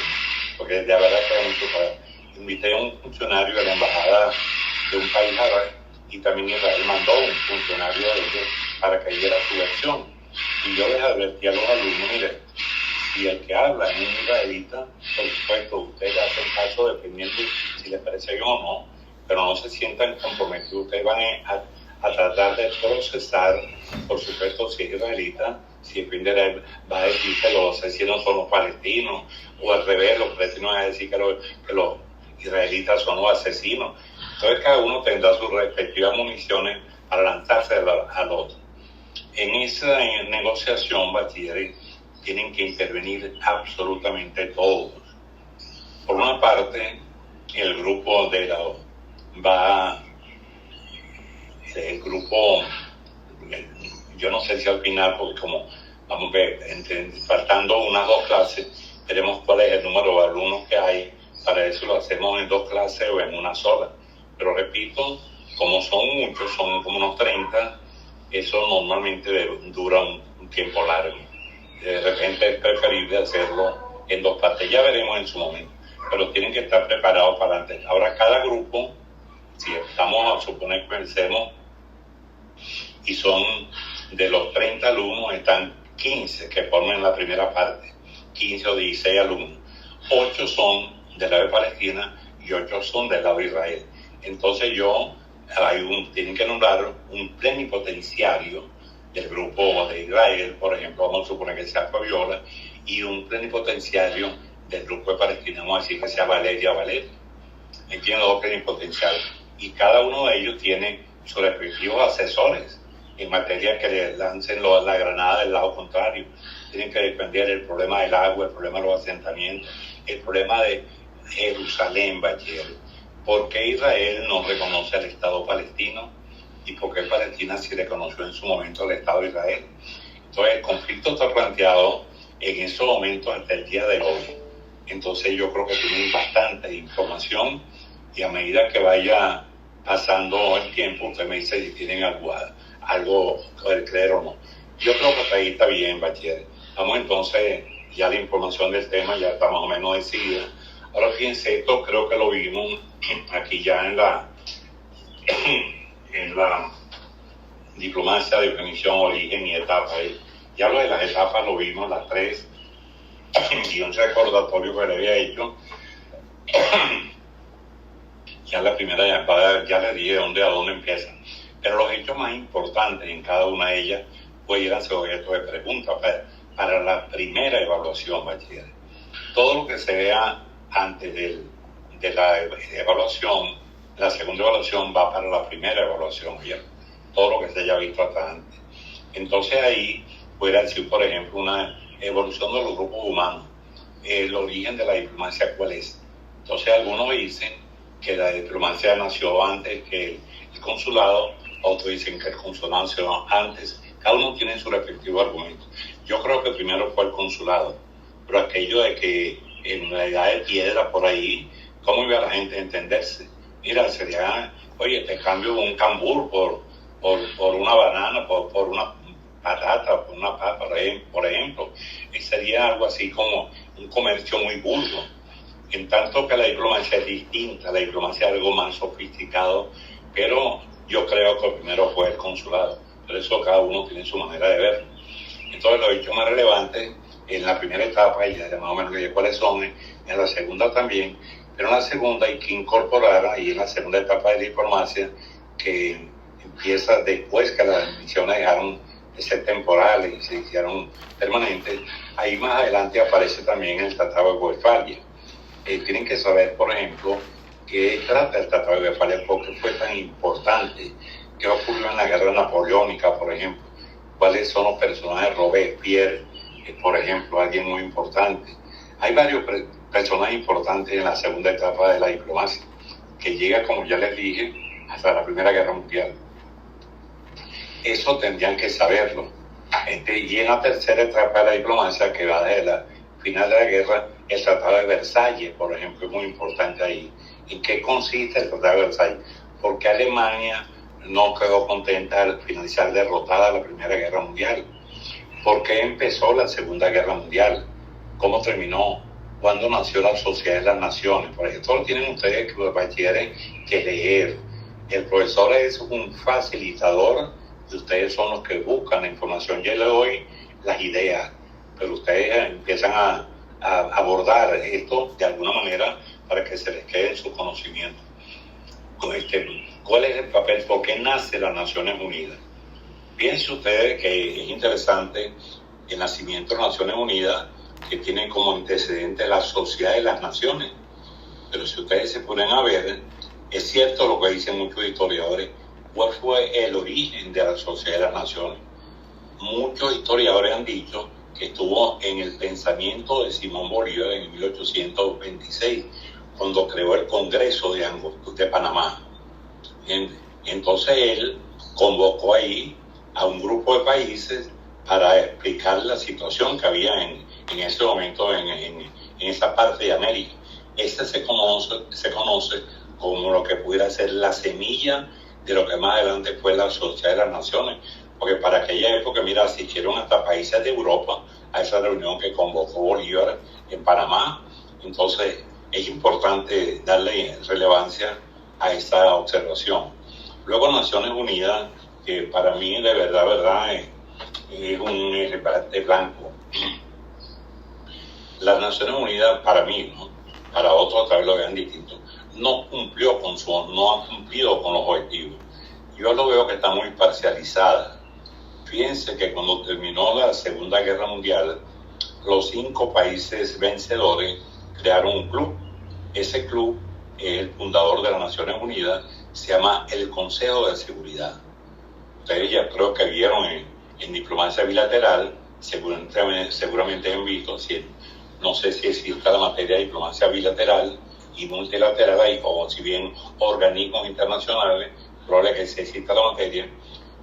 porque de verdad que mucho para. Invité a un funcionario de la embajada de un país árabe, y también Israel mandó un funcionario de ellos para que diera su versión. Y yo les advertí a los alumnos, mire, si el que habla es un israelita, por supuesto, ustedes hacen caso dependiendo si les parece bien o no, pero no se sientan comprometidos. Ustedes van a tratar de procesar, por supuesto, si es israelita, si es Israel, va a decir que los asesinos son los palestinos, o al revés, los palestinos van a decir que los israelitas son los asesinos. Entonces cada uno tendrá sus respectivas municiones para lanzarse al otro. En esa negociación, bachilleres, tienen que intervenir absolutamente todos. Por una parte, el grupo yo no sé si al final, porque como vamos a ver, faltando unas 2 clases, veremos cuál es el número de alumnos que hay. Para eso lo hacemos en 2 clases o en una sola. Pero repito, como son muchos, son como unos 30, eso normalmente dura un tiempo largo. De repente es preferible hacerlo en 2 partes. Ya veremos en su momento. Pero tienen que estar preparados para antes. Ahora, cada grupo, si estamos a suponer que pensemos, y son de los 30 alumnos, están 15 que forman la primera parte, 15 o 16 alumnos. 8 son del lado de Palestina y 8 son del lado de Israel. Entonces tienen que nombrar un plenipotenciario del grupo de Israel, por ejemplo, vamos a suponer que sea Fabiola, y un plenipotenciario del grupo de Palestina, vamos a decir que sea Valeria. Tienen 2 plenipotenciarios, y cada uno de ellos tiene sus respectivos asesores en materia que le lancen la granada del lado contrario. Tienen que defender el problema del agua, el problema de los asentamientos, el problema de Jerusalén, bachiller. ¿Por qué Israel no reconoce al Estado palestino? ¿Y por qué Palestina sí reconoció en su momento el Estado de Israel? Entonces el conflicto está planteado en ese momento hasta el día de hoy. Entonces yo creo que tienen bastante información, y a medida que vaya pasando el tiempo, usted me dice si tienen algo que creer o no. Yo creo que ahí está bien, bachiller. Vamos entonces, ya la información del tema ya está más o menos decidida. Ahora fíjense, esto creo que lo vimos aquí ya en la diplomacia, definición, origen y etapa. Ya lo de las etapas lo vimos, las tres, y un recordatorio que le había hecho. Ya la primera ya le dije a dónde empiezan. Pero los hechos más importantes en cada una de ellas pudieran ser objeto de preguntas para la primera evaluación, bachiller. Todo lo que se vea antes de la evaluación, la segunda evaluación va para la primera evaluación, ¿ya? Todo lo que se haya visto hasta antes. Entonces ahí pudiera decir, por ejemplo, una evolución de los grupos humanos. El origen de la diplomacia, ¿cuál es? Entonces algunos dicen que la diplomacia nació antes que el consulado, otros dicen que el consulado nació antes. Cada uno tiene su respectivo argumento. Yo creo que primero fue el consulado, pero aquello de que en la edad de piedra por ahí, ¿cómo iba la gente a entenderse? Mira, sería, oye, te cambio un cambur por una banana, por una patata, por una papa, por ejemplo. Sería algo así como un comercio muy burdo. En tanto que la diplomacia es distinta, la diplomacia es algo más sofisticado, pero yo creo que primero fue el consulado. Por eso cada uno tiene su manera de verlo. Entonces los hechos más relevantes en la primera etapa, y ya más o menos cuáles son, en la segunda también, pero en la segunda hay que incorporar, ahí en la segunda etapa de la diplomacia, que empieza después que las misiones dejaron de ser temporales y se hicieron permanentes, ahí más adelante aparece también el Tratado de Westfalia. Tienen que saber, por ejemplo, qué trata el Tratado de Westfalia, por qué fue tan importante, qué ocurrió en la Guerra Napoleónica, por ejemplo, cuáles son los personajes. Robespierre, por ejemplo, alguien muy importante. Hay varios personajes importantes en la segunda etapa de la diplomacia, que llega, como ya les dije, hasta la Primera Guerra Mundial. Eso tendrían que saberlo. Y en la tercera etapa de la diplomacia, que va desde la final de la guerra, el Tratado de Versalles, por ejemplo, es muy importante ahí. ¿En qué consiste el Tratado de Versalles? Porque Alemania no quedó contenta al finalizar derrotada la Primera Guerra Mundial. ¿Por qué empezó la Segunda Guerra Mundial? ¿Cómo terminó? ¿Cuándo nació la Sociedad de las Naciones? Por ejemplo, lo tienen ustedes, los bachilleres, que leer. El profesor es un facilitador y ustedes son los que buscan la información. Yo le doy las ideas, pero ustedes empiezan a abordar esto de alguna manera para que se les quede en su conocimiento. ¿Cuál es el papel? ¿Por qué nace las Naciones Unidas? Piensen ustedes que es interesante el nacimiento de las Naciones Unidas, que tiene como antecedente la Sociedad de las Naciones. Pero si ustedes se ponen a ver, es cierto lo que dicen muchos historiadores. ¿Cuál fue el origen de la Sociedad de las Naciones? Muchos historiadores han dicho que estuvo en el pensamiento de Simón Bolívar en 1826, cuando creó el Congreso de Panamá. Entonces él convocó ahí a un grupo de países para explicar la situación que había en ese momento en esa parte de América. Este se conoce como lo que pudiera ser la semilla de lo que más adelante fue la Sociedad de las Naciones, porque para aquella época, mira, asistieron hasta países de Europa a esa reunión que convocó Bolívar en Panamá. Entonces es importante darle relevancia a esta observación. Luego Naciones Unidas, que para mí de verdad es un escaparate blanco. Las Naciones Unidas, para mí, ¿no? Para otros tal vez lo vean distinto, no ha cumplido con los objetivos. Yo lo veo que está muy parcializada. Fíjense que cuando terminó la Segunda Guerra Mundial, los 5 países vencedores crearon un club. Ese club es el fundador de las Naciones Unidas, se llama el Consejo de Seguridad. Ustedes ya creo que vieron en diplomacia bilateral, seguramente han visto, no sé si existe la materia de diplomacia bilateral y multilateral, o si bien organismos internacionales, probable que sí exista la materia.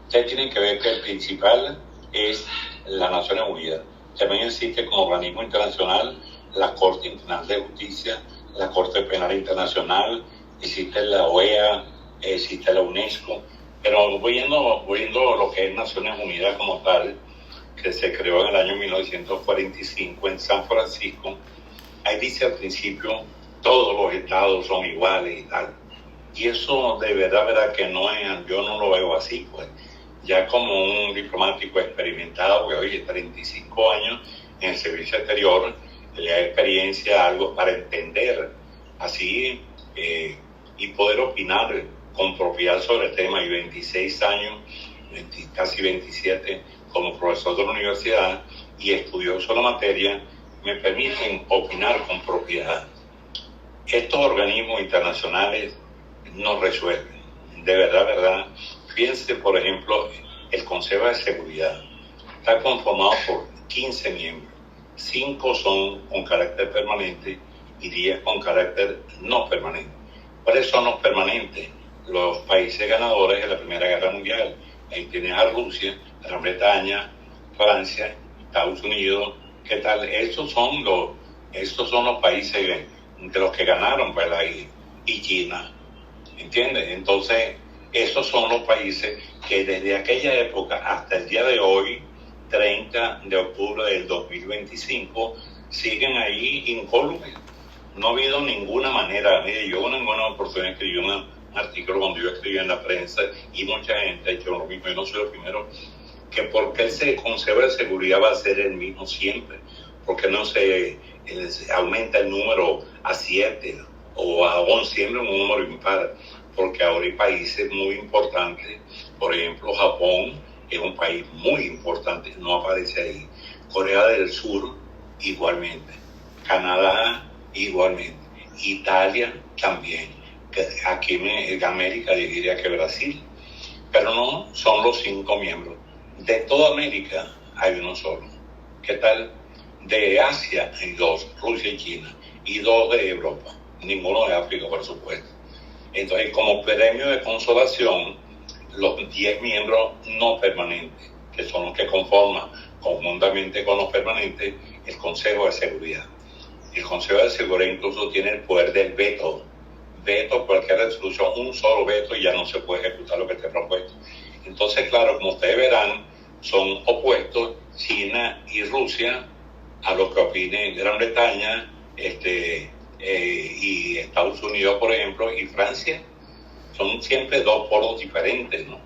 Ustedes tienen que ver que el principal es las Naciones Unidas. También existe como organismo internacional la Corte Internacional de Justicia, la Corte Penal Internacional, existe la OEA, existe la UNESCO, pero voy viendo lo que es Naciones Unidas como tal, que se creó en el año 1945 en San Francisco, ahí dice al principio, todos los estados son iguales y tal. Y eso de verdad que no es, yo no lo veo así, pues. Ya como un diplomático experimentado, que oye, 35 años en el servicio exterior, le da experiencia, algo para entender así y poder opinar con propiedad sobre el tema, y 26 años, casi 27, como profesor de la universidad y estudioso de la materia, me permiten opinar con propiedad. Estos organismos internacionales no resuelven, de verdad. Fíjense, por ejemplo, el Consejo de Seguridad está conformado por 15 miembros, 5 son con carácter permanente y 10 con carácter no permanente. ¿Cuáles son los permanentes? Los países ganadores de la Primera Guerra Mundial. Ahí tienes a Rusia, Gran Bretaña, Francia, Estados Unidos. ¿Qué tal? Estos son los países de los que ganaron, ¿verdad? Y China, ¿entiendes? Entonces, esos son los países que desde aquella época hasta el día de hoy, 30 de octubre del 2025, siguen ahí incólumes. No ha habido ninguna manera. Mire, yo en alguna oportunidad escribí un artículo cuando yo escribí en la prensa, y mucha gente ha hecho lo mismo, y no soy el primero, que porque ese Consejo de Seguridad va a ser el mismo siempre, porque no se aumenta el número a 7 o a 11, siempre un número impar, porque ahora hay países muy importantes, por ejemplo Japón es un país muy importante, no aparece ahí, Corea del Sur igualmente, Canadá igualmente, Italia también, aquí en América diría que Brasil, pero no son los 5 miembros. De toda América hay uno solo. ¿Qué tal? De Asia hay 2, Rusia y China, y 2 de Europa, ninguno de África, por supuesto. Entonces, como premio de consolación, los 10 miembros no permanentes, que son los que conforman conjuntamente con los permanentes el Consejo de Seguridad. El Consejo de Seguridad incluso tiene el poder del veto cualquier resolución, un solo veto, y ya no se puede ejecutar lo que esté propuesto. Entonces, claro, como ustedes verán, son opuestos China y Rusia a lo que opine Gran Bretaña y Estados Unidos, por ejemplo, y Francia. Son siempre 2 polos diferentes, ¿no?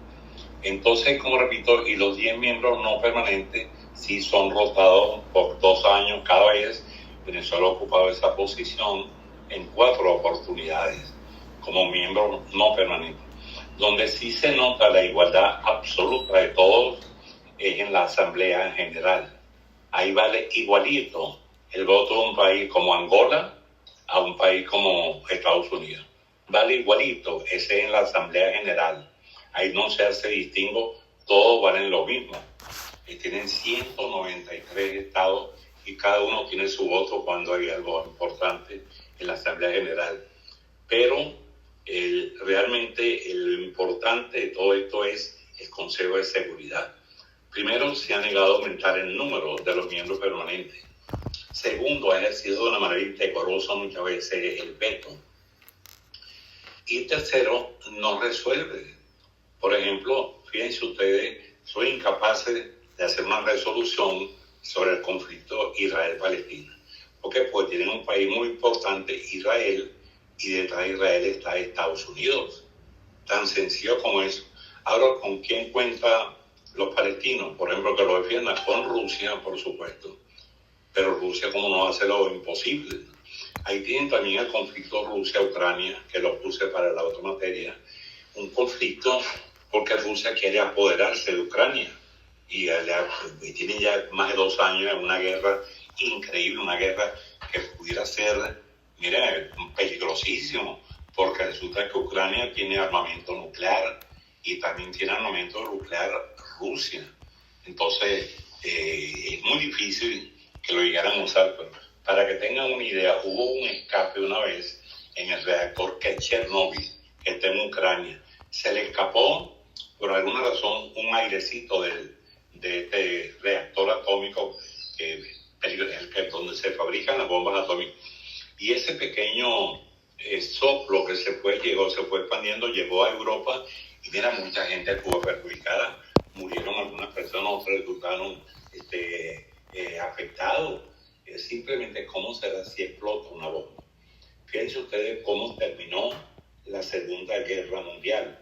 Entonces, como repito, y los 10 miembros no permanentes sí son rotados por 2 años cada vez. Venezuela ha ocupado esa posición en 4 oportunidades como miembro no permanente. Donde sí se nota la igualdad absoluta de todos es en la Asamblea General. Ahí vale igualito el voto de un país como Angola a un país como Estados Unidos. Vale igualito, ese es en la Asamblea General. Ahí no se hace distingo, todos valen lo mismo. Tienen 193 estados y cada uno tiene su voto cuando hay algo importante en la Asamblea General. Pero realmente lo importante de todo esto es el Consejo de Seguridad. Primero, se ha negado a aumentar el número de los miembros permanentes. Segundo, ha ejercido de una manera indecorosa muchas veces el veto. Y tercero, no resuelve. Por ejemplo, fíjense ustedes, son incapaces de hacer una resolución sobre el conflicto Israel-Palestina. Porque pues tienen un país muy importante, Israel, y detrás de Israel está Estados Unidos. Tan sencillo como eso. Ahora, ¿con quién cuentan los palestinos? Por ejemplo, que lo defiendan con Rusia, por supuesto. Pero Rusia, como no hace lo imposible. Ahí tienen también el conflicto Rusia-Ucrania, que lo puse para la otra materia. Un conflicto porque Rusia quiere apoderarse de Ucrania. Y tienen ya más de 2 años en una guerra increíble, una guerra que pudiera ser, mira, peligrosísimo, porque resulta que Ucrania tiene armamento nuclear y también tiene armamento nuclear Rusia. Entonces, es muy difícil que lo llegaran a usar. Pero para que tengan una idea, hubo un escape una vez en el reactor que es Chernobyl, que está en Ucrania. Se le escapó, por alguna razón, un airecito de este reactor atómico donde se fabrican las bombas atómicas. Y ese pequeño soplo que se fue expandiendo, llegó a Europa, y mira, mucha gente estuvo perjudicada. Murieron algunas personas, otras resultaron afectado. Es simplemente cómo será si explota una bomba. Fíjense ustedes cómo terminó la Segunda Guerra Mundial,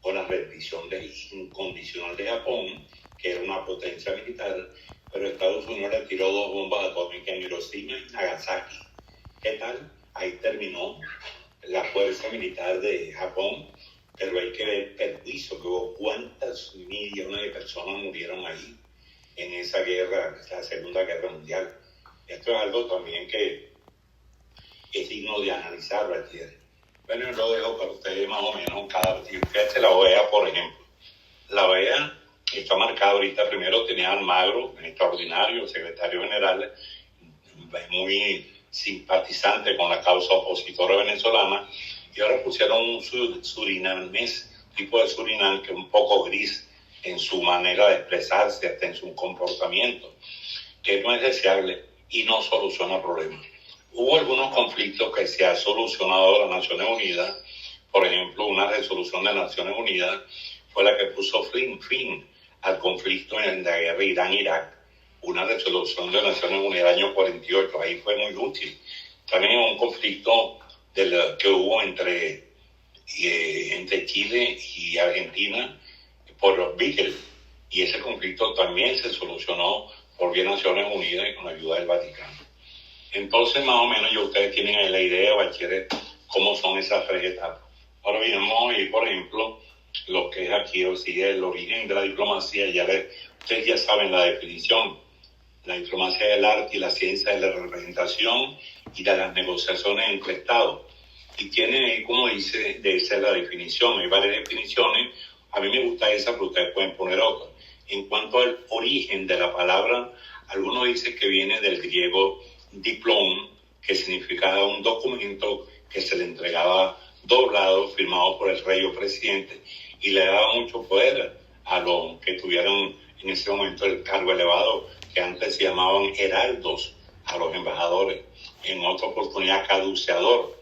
con la rendición incondicional de Japón, que era una potencia militar, pero Estados Unidos le tiró 2 bombas atómicas en Hiroshima y Nagasaki. ¿Qué tal? Ahí terminó la fuerza militar de Japón, pero hay que ver el perjuicio que hubo. ¿Cuántas millones de personas murieron ahí en esa guerra, la Segunda Guerra Mundial? Esto es algo también que es digno de analizar, ¿verdad? Bueno, yo lo dejo para ustedes más o menos cada partido. Fíjense la OEA, por ejemplo. La OEA está marcada ahorita. Primero tenía a Almagro, extraordinario, secretario general, muy simpatizante con la causa opositora venezolana, y ahora pusieron un surinamés, tipo de Surinam, que es un poco gris en su manera de expresarse, hasta en su comportamiento, que no es deseable y no soluciona problemas. Hubo algunos conflictos que se ha solucionado las Naciones Unidas. Por ejemplo, una resolución de Naciones Unidas fue la que puso fin al conflicto en la guerra Irán-Irak. Una resolución de Naciones Unidas del año 48, ahí fue muy útil. También un conflicto que hubo entre Chile y Argentina por los Beatles, y ese conflicto también se solucionó por vía Naciones Unidas y con la ayuda del Vaticano. Entonces, más o menos, ya ustedes tienen ahí la idea, bachilleres, cómo son esas 3 etapas. Ahora bien, vamos a ir, por ejemplo, lo que es aquí, o sea, el origen de la diplomacia. Ustedes ya saben la definición. La diplomacia es el arte y la ciencia de la representación y de las negociaciones entre Estados. Y tiene ahí, como dice, de esa es la definición. Hay varias definiciones. A mí me gusta esa, pero ustedes pueden poner otra. En cuanto al origen de la palabra, algunos dicen que viene del griego diplom, que significaba un documento que se le entregaba doblado, firmado por el rey o presidente, y le daba mucho poder a los que tuvieran en ese momento el cargo elevado, que antes se llamaban heraldos, a los embajadores. En otra oportunidad, caduceador.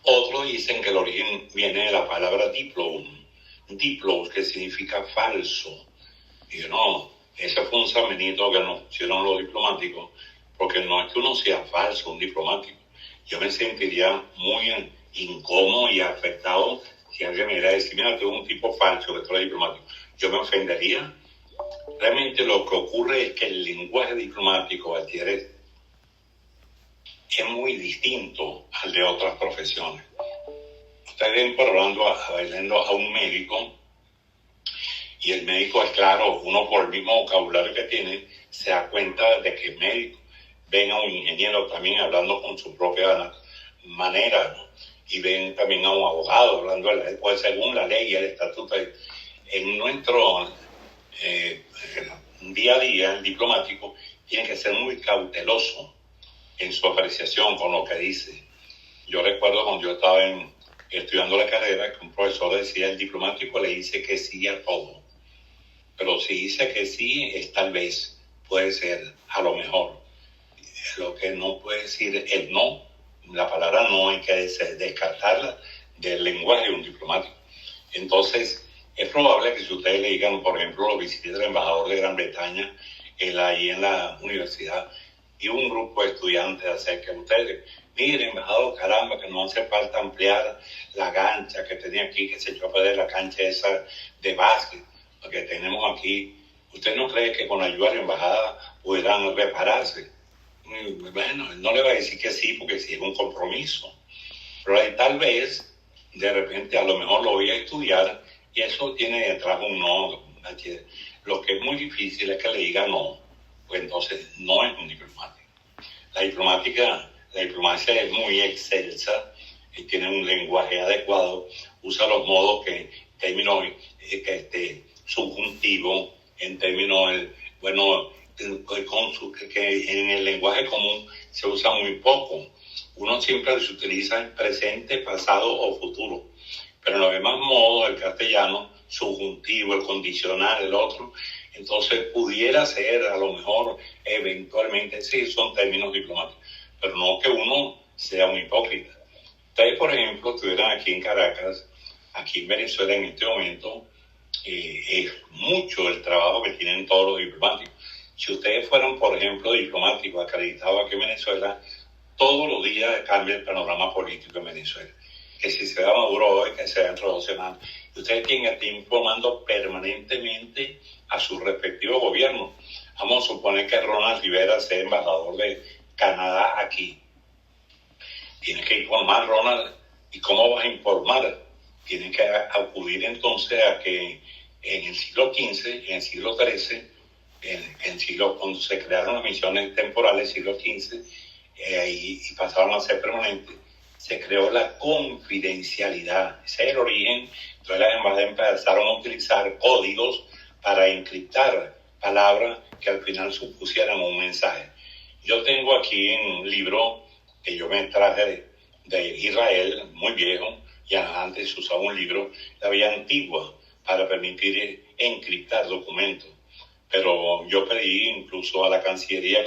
Otros dicen que el origen viene de la palabra diplos, que significa falso. Y no, ese fue un San Benito que nos pusieron los diplomáticos, porque no es que uno sea falso, un diplomático. Yo me sentiría muy incómodo y afectado si alguien me iba a decir, mira, tú eres un tipo falso, que tú eres diplomático. Yo me ofendería. Realmente lo que ocurre es que el lenguaje diplomático, Bachilleres, es muy distinto al de otras profesiones. Ustedes ven bailando a un médico, y el médico es claro, uno por el mismo vocabulario que tiene, se da cuenta de que es médico. Ven a un ingeniero también hablando con su propia manera, ¿no? Y ven también a un abogado hablando pues según la ley y el estatuto. En nuestro día a día, el diplomático tiene que ser muy cauteloso en su apreciación con lo que dice. Yo recuerdo cuando yo estaba estudiando la carrera, que un profesor decía, el diplomático le dice que sí a todo. Pero si dice que sí, es tal vez, puede ser, a lo mejor. Lo que no puede decir es no. La palabra no hay que descartarla del lenguaje de un diplomático. Entonces, es probable que si ustedes le digan, por ejemplo, lo visité el embajador de Gran Bretaña, ahí en la universidad, y un grupo de estudiantes acerca de ustedes, miren, embajador, caramba, que no hace falta ampliar la cancha que tenía aquí, que se echó a perder la cancha esa de básquet, que tenemos aquí. ¿Usted no cree que con la ayuda de la embajada puedan repararse? Bueno, él no le va a decir que sí, porque sí es un compromiso. Pero ahí tal vez, de repente, a lo mejor lo voy a estudiar, y eso tiene detrás un no. Lo que es muy difícil es que le diga no, pues entonces no es un diplomático. La diplomacia es muy excelsa, y tiene un lenguaje adecuado, usa los modos que en términos subjuntivo, en términos, que en el lenguaje común se usa muy poco. Uno siempre se utiliza en presente, pasado o futuro. Pero en los demás modos, el castellano, subjuntivo, el condicional, el otro, entonces pudiera ser, a lo mejor, eventualmente, sí, son términos diplomáticos, pero no que uno sea un hipócrita. Ustedes, por ejemplo, estuvieran aquí en Caracas, aquí en Venezuela en este momento, es mucho el trabajo que tienen todos los diplomáticos. Si ustedes fueran, por ejemplo, diplomáticos acreditados aquí en Venezuela, todos los días cambia el panorama político en Venezuela. Que si se da Maduro hoy, que sea dentro de 2 semanas. Y ustedes tienen que estar informando permanentemente a sus respectivos gobiernos. Vamos a suponer que Ronald Rivera sea embajador de Canadá aquí. Tienes que informar, Ronald. ¿Y cómo vas a informar? Tienes que acudir entonces a que en el siglo XV, en el siglo XIII, cuando se crearon las misiones temporales, siglo XV, y pasaron a ser permanentes, se creó la confidencialidad. Ese es el origen. Entonces las embajadas empezaron a utilizar códigos para encriptar palabras que al final supusieran un mensaje. Yo tengo aquí un libro que yo me traje de Israel, muy viejo, y antes se usaba un libro, la vía antigua, para permitir encriptar documentos. Pero yo pedí incluso a la Cancillería,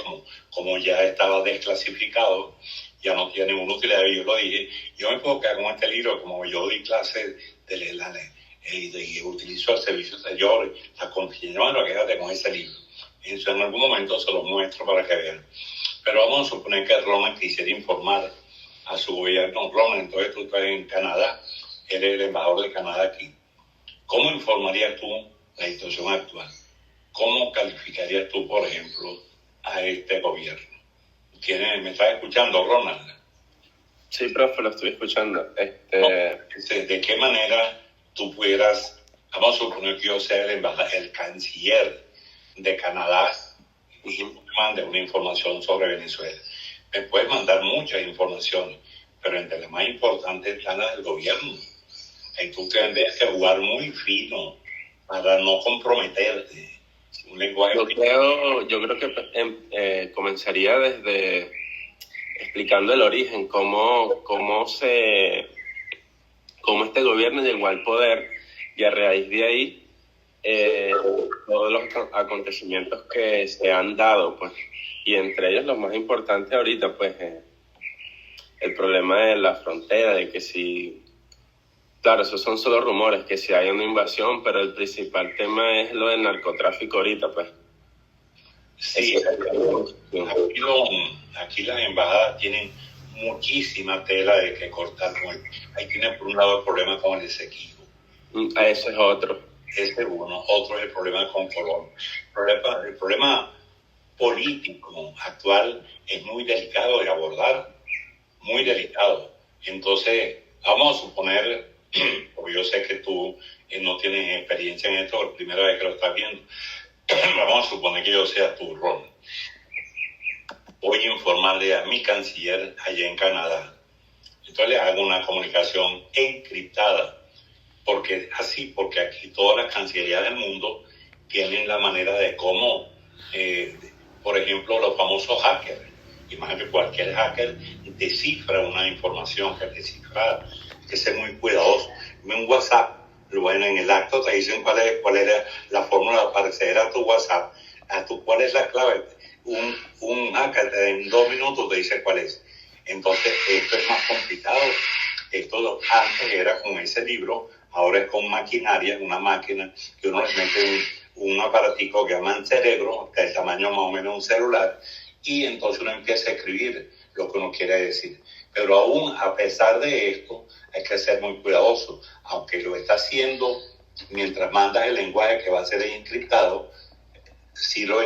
como ya estaba desclasificado, ya no tiene ninguna utilidad, y yo lo dije, yo me puedo quedar con este libro, como yo di clases y utilizo el servicio exterior, la confidencialidad, no, quédate con ese libro. Entonces, en algún momento se lo muestro para que vean. Pero vamos a suponer que Ronald quisiera informar a su gobierno. Ronald, entonces tú estás en Canadá, eres el embajador de Canadá aquí. ¿Cómo informarías tú la situación actual? ¿Cómo calificarías tú, por ejemplo, a este gobierno? ¿Me estás escuchando, Ronald? Sí, profe, lo estoy escuchando. ¿De qué manera tú pudieras, vamos a suponer que yo sea el canciller de Canadá y me mande una información sobre Venezuela? Me puedes mandar muchas informaciones, pero entre las más importantes están las del gobierno. Y tú tendrías que jugar muy fino para no comprometerte. Un lenguaje yo creo que comenzaría desde explicando el origen, cómo este gobierno llegó al poder, y a raíz de ahí todos los acontecimientos que se han dado, pues, y entre ellos los más importantes ahorita, pues, el problema de la frontera, de que si, claro, esos son solo rumores, que si hay una invasión, pero el principal tema es lo del narcotráfico ahorita, pues. Sí, aquí las embajadas tienen muchísima tela de que cortar. Ahí tiene por un lado el problema con el Esequibo. Ese es otro. Ese es uno. Otro es el problema con Colombia. El problema político actual es muy delicado de abordar, muy delicado. Entonces, vamos a suponer, porque yo sé que tú no tienes experiencia en esto, es la primera vez que lo estás viendo. Vamos a suponer que yo sea tu Ron. Voy a informarle a mi canciller allá en Canadá. Entonces le hago una comunicación encriptada. Porque aquí todas las cancillerías del mundo tienen la manera de cómo, por ejemplo, los famosos hackers. Imagínate, cualquier hacker descifra una información que es descifrada. Hay que ser muy cuidadoso. En un WhatsApp, bueno, en el acto te dicen cuál era la fórmula para acceder a tu WhatsApp. ¿Cuál es la clave? Un hacker en 2 minutos te dice cuál es. Entonces, esto es más complicado. Esto antes era con ese libro, ahora es con maquinaria, una máquina que uno le mete un aparatico que llaman cerebro, del tamaño más o menos de un celular, y entonces uno empieza a escribir lo que uno quiere decir. Pero aún a pesar de esto, hay que ser muy cuidadoso. Aunque lo está haciendo mientras mandas el lenguaje que va a ser encriptado, si lo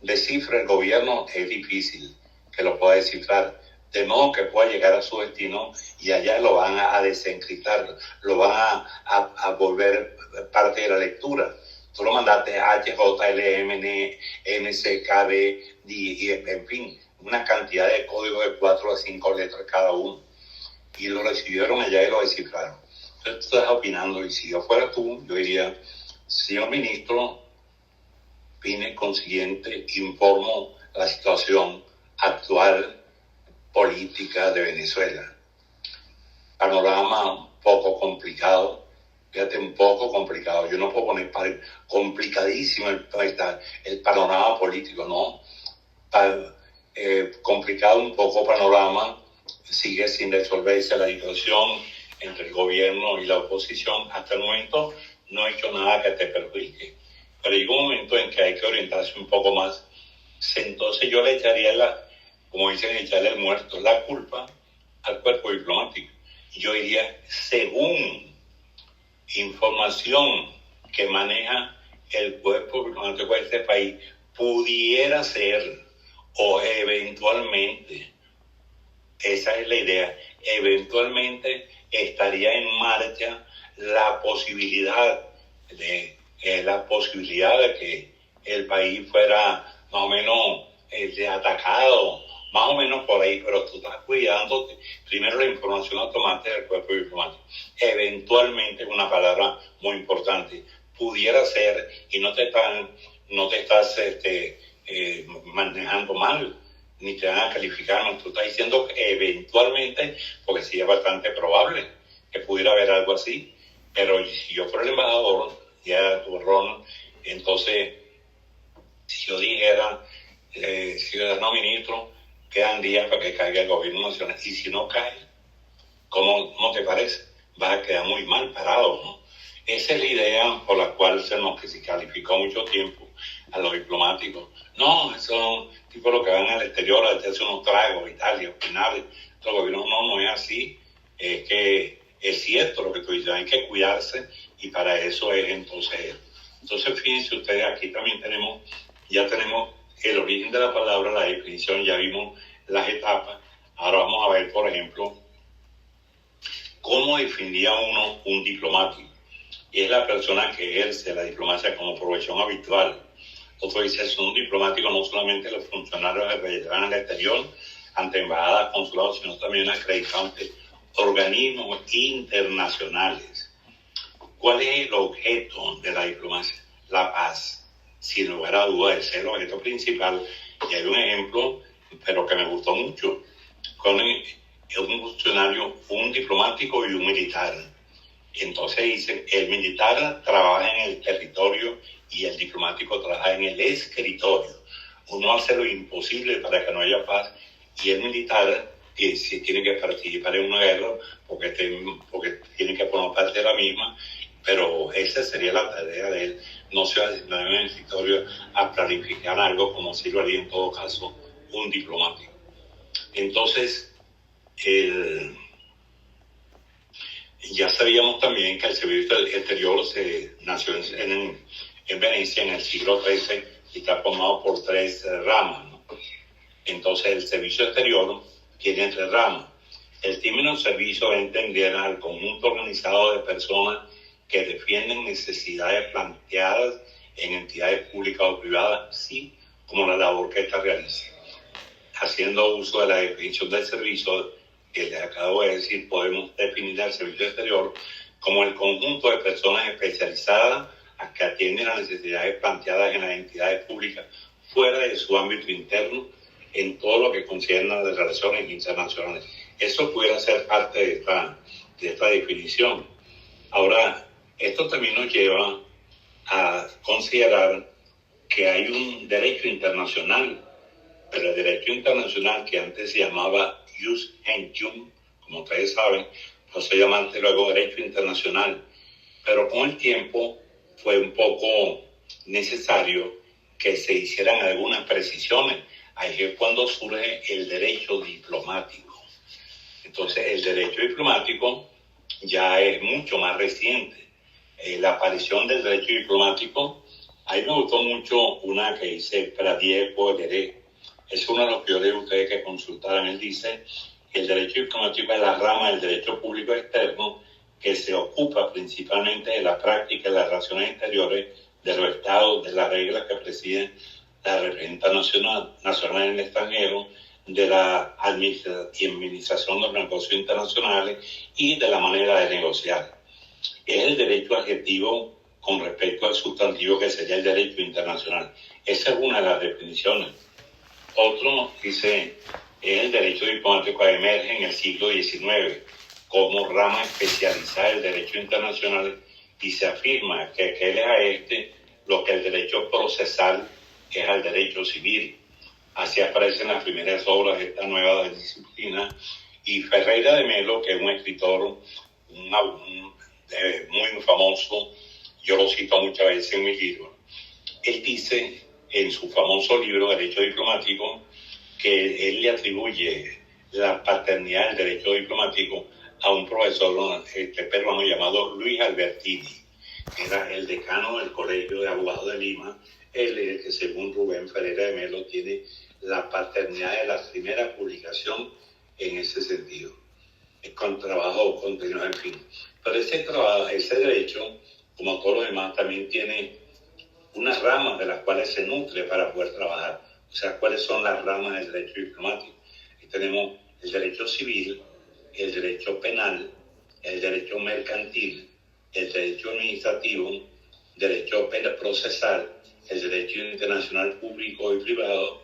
descifra el gobierno, es difícil que lo pueda descifrar. De modo que pueda llegar a su destino y allá lo van a desencriptar, lo van a volver parte de la lectura. Tú lo mandaste HJLMN, NCKD, y en fin, una cantidad de códigos de 4 a 5 letras cada uno. Y lo recibieron allá y lo descifraron. Entonces tú estás opinando, y si yo fuera tú, yo diría, señor ministro, vine consiguiente, informo la situación actual política de Venezuela. Panorama un poco complicado, fíjate, un poco complicado. Yo no puedo poner complicadísimo el panorama político, ¿no? Complicado un poco panorama, sigue sin resolverse la situación entre el gobierno y la oposición. Hasta el momento no he hecho nada que te perjudique, pero llega un momento en que hay que orientarse un poco más. Entonces yo le echaría como dicen, echarle al muerto la culpa al cuerpo diplomático. Yo diría, según información que maneja el cuerpo diplomático de este país, pudiera ser, o eventualmente, esa es la idea, eventualmente estaría en marcha la posibilidad de que el país fuera más o menos atacado, más o menos por ahí, pero tú estás cuidándote. Primero, la información automática del cuerpo diplomático. Eventualmente, una palabra muy importante, pudiera ser, y no te estás manejando mal, ni te van a calificar, no, tú estás diciendo que eventualmente, porque sí es bastante probable que pudiera haber algo así, pero si yo fuera el embajador, ya Ronald, entonces, si yo dijera, ciudadano ministro, quedan días para que caiga el gobierno nacional, y si no cae, ¿cómo no te parece? Vas a quedar muy mal parado, ¿no? Esa es la idea por la cual se calificó mucho tiempo a los diplomáticos. No, son tipos los que van al exterior a hacerse unos tragos y tal, y opinar. Los gobiernos no es así. Es que es cierto lo que tú dices, hay que cuidarse, y para eso es entonces. Entonces, fíjense ustedes, aquí también ya tenemos el origen de la palabra, la definición, ya vimos las etapas. Ahora vamos a ver, por ejemplo, cómo definiría uno un diplomático. Y es la persona que ejerce la diplomacia como profesión habitual. Otro dice, es un diplomático no solamente los funcionarios que representan al exterior ante embajadas, consulados, sino también acreditados ante organismos internacionales. ¿Cuál es el objeto de la diplomacia? La paz. Sin lugar a dudas, ese es el objeto principal. Y hay un ejemplo, pero que me gustó mucho, con un funcionario, un diplomático y un militar. Entonces dicen, el militar trabaja en el territorio y el diplomático trabaja en el escritorio. Uno hace lo imposible para que no haya paz, y el militar si tiene que participar en una guerra porque tiene que formar parte de la misma, pero esa sería la tarea de él. No se va a designar en el escritorio a planificar algo, como si lo haría en todo caso un diplomático. Entonces, ya sabíamos también que el servicio exterior se nació en Venecia en el siglo XIII y está formado por 3 ramas, ¿no? Entonces, el servicio exterior tiene 3 ramas. El término servicio va a entender al conjunto organizado de personas que defienden necesidades planteadas en entidades públicas o privadas, así como la labor que ésta realiza. Haciendo uso de la definición del servicio que les acabo de decir, podemos definir el servicio exterior como el conjunto de personas especializadas que atienden las necesidades planteadas en las entidades públicas fuera de su ámbito interno en todo lo que concierne a las relaciones internacionales. Eso pudiera ser parte de esta definición. Ahora, esto también nos lleva a considerar que hay un derecho internacional, pero el derecho internacional, que antes se llamaba Jus Gentium, como ustedes saben, pues se llama luego derecho internacional, pero con el tiempo fue un poco necesario que se hicieran algunas precisiones. Ahí es cuando surge el derecho diplomático. Entonces, el derecho diplomático ya es mucho más reciente. La aparición del derecho diplomático, a mí me gustó mucho una que dice Pradier Poiré. Es uno de los que yo le digo a ustedes que consultaran. Él dice que el derecho diplomático es la rama del derecho público externo que se ocupa principalmente de la práctica de las relaciones exteriores de los estados, de las reglas que presiden la representación nacional en el extranjero, de la administración de los negocios internacionales y de la manera de negociar. Es el derecho adjetivo con respecto al sustantivo que sería el derecho internacional. Esa es una de las definiciones. Otro dice, es el derecho diplomático que emerge en el siglo XIX como rama especializada del derecho internacional, y se afirma que aquel es a este lo que el derecho procesal es al derecho civil. Así aparecen las primeras obras de esta nueva disciplina, y Ferreira de Melo, que es un escritor muy famoso, yo lo cito muchas veces en mi libro, Él dice en su famoso libro Derecho Diplomático que él le atribuye la paternidad del derecho diplomático a un profesor peruano llamado Luis Albertini. Era el decano del Colegio de Abogados de Lima. Él es el que, según Rubén Ferreira de Melo, tiene la paternidad de la primera publicación en ese sentido, con trabajo continuo, en fin. Pero ese derecho, como todos los demás, también tiene unas ramas de las cuales se nutre para poder trabajar. O sea, ¿cuáles son las ramas del derecho diplomático? Y tenemos el derecho civil, el derecho penal, el derecho mercantil, el derecho administrativo, derecho procesal, el derecho internacional público y privado.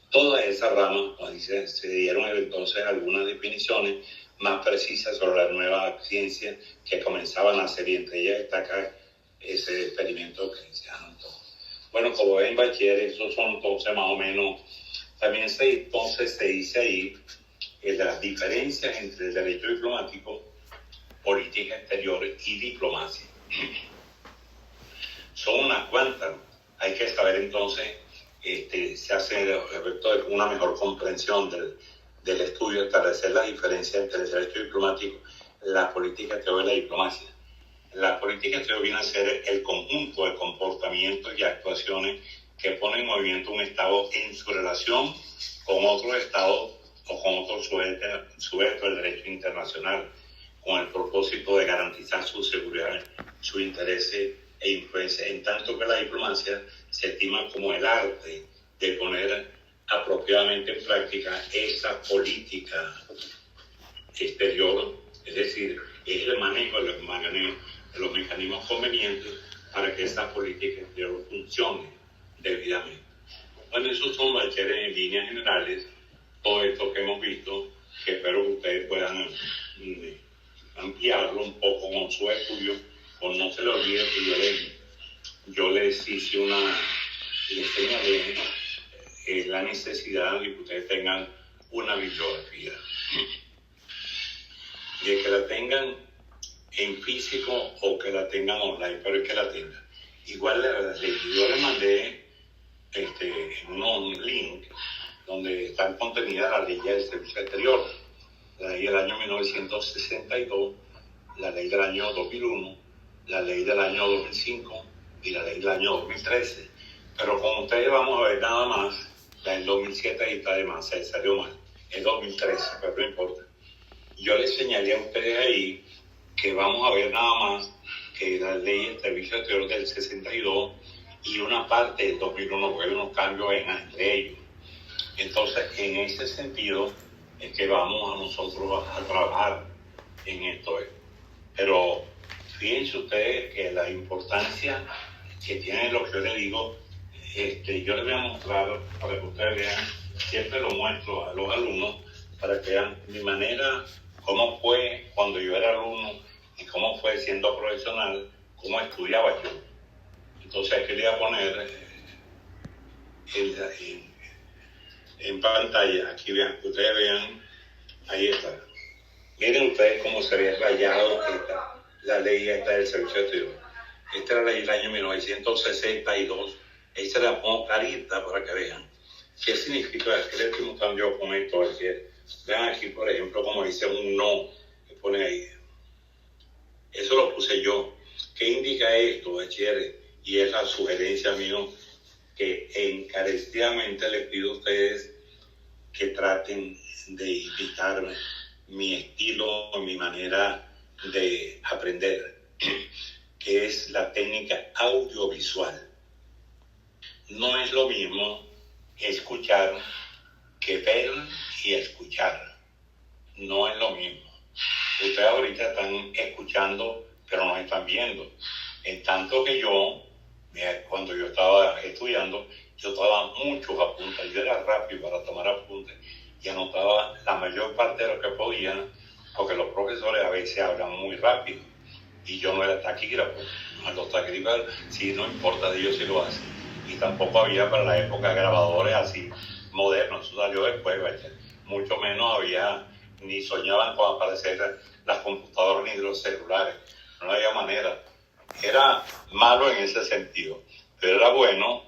Todas esas ramas, se dieron entonces algunas definiciones más precisas sobre la nueva ciencia que comenzaban a hacer, y entre ellas destaca ese experimento keynesiano. Bueno, como ven, bachiller, esos son entonces más o menos. También se dice ahí las diferencias entre el derecho diplomático, política exterior y diplomacia. Son unas cuantas. Hay que saber entonces, se hace una mejor comprensión del estudio, establecer la diferencia entre el derecho diplomático, la política exterior y la diplomacia. La política exterior viene a ser el conjunto de comportamientos y actuaciones que ponen en movimiento un Estado en su relación con otro Estado o con otro sujeto del derecho internacional, con el propósito de garantizar su seguridad, su interés e influencia, en tanto que la diplomacia se estima como el arte de poner apropiadamente en práctica esa política exterior, es decir, es el manejo de los mecanismos convenientes para que esa política exterior funcione debidamente. Bueno, esos son los en líneas generales, todo esto que hemos visto, que espero que ustedes puedan ampliarlo un poco con su estudio, o no se les olvide que yo les hice les señalé la necesidad de que ustedes tengan una bibliografía, de que la tengan en físico o que la tengan online, pero es que la tengan. Igual yo les mandé un link donde están contenidas las leyes del servicio exterior, la ley del año 1962, la ley del año 2001, la ley del año 2005 y la ley del año 2013. Pero con ustedes vamos a ver nada más la del 2007 y está de más, se salió mal, el 2013, pero no importa. Yo les señalé a ustedes ahí que vamos a ver nada más que la ley del servicio exterior del 62 y una parte del 2001, porque hay unos cambios entre ellos. Entonces, en ese sentido es que vamos a nosotros a trabajar en esto. Pero fíjense ustedes que la importancia que tiene lo que yo les digo, yo les voy a mostrar para que ustedes vean, siempre lo muestro a los alumnos para que vean mi manera, cómo fue cuando yo era alumno y cómo fue siendo profesional, cómo estudiaba yo. Entonces aquí le voy a poner en pantalla, aquí vean, que ustedes vean, ahí está. Miren ustedes cómo se ve rayado la ley esta del servicio exterior. Esta es la ley del año 1962. Ahí se la pongo carita para que vean. ¿Qué significa? ¿Qué le estoy mostrando yo con esto? Vean aquí, por ejemplo, como dice un no, que pone ahí. Eso lo puse yo. ¿Qué indica esto, bachilleres? Y es la sugerencia mía que encarecidamente les pido a ustedes que traten de imitar mi estilo, mi manera de aprender, que es la técnica audiovisual. No es lo mismo escuchar que ver y escuchar. No es lo mismo. Ustedes ahorita están escuchando, pero no están viendo. En tanto que cuando yo estaba estudiando, yo tomaba muchos apuntes. Yo era rápido para tomar apuntes y anotaba la mayor parte de lo que podía, porque los profesores a veces hablan muy rápido y yo no era taquígrafo. Los taquígrafos, sí, no importa, ellos sí lo hacen. Y tampoco había para la época grabadores así modernos, eso salió después, mucho menos había, ni soñaban con aparecer las computadoras ni los celulares, no había manera. Era malo en ese sentido, pero era bueno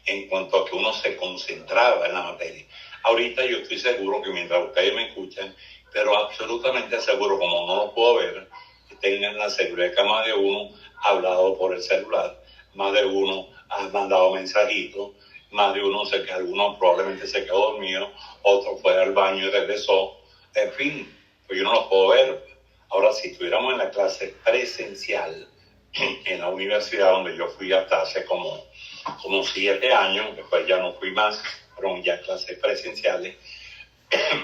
en cuanto a que uno se concentraba en la materia. Ahorita yo estoy seguro que mientras ustedes me escuchan, pero absolutamente seguro, como no lo puedo ver, que tengan la seguridad que más de uno ha hablado por el celular, más de uno ha mandado mensajitos, más de uno alguno probablemente se quedó dormido, otro fue al baño y regresó. En fin, pues yo no lo puedo ver. Ahora, si estuviéramos en la clase presencial en la universidad donde yo fui hasta hace como 7 años, después ya no fui más, fueron ya clases presenciales,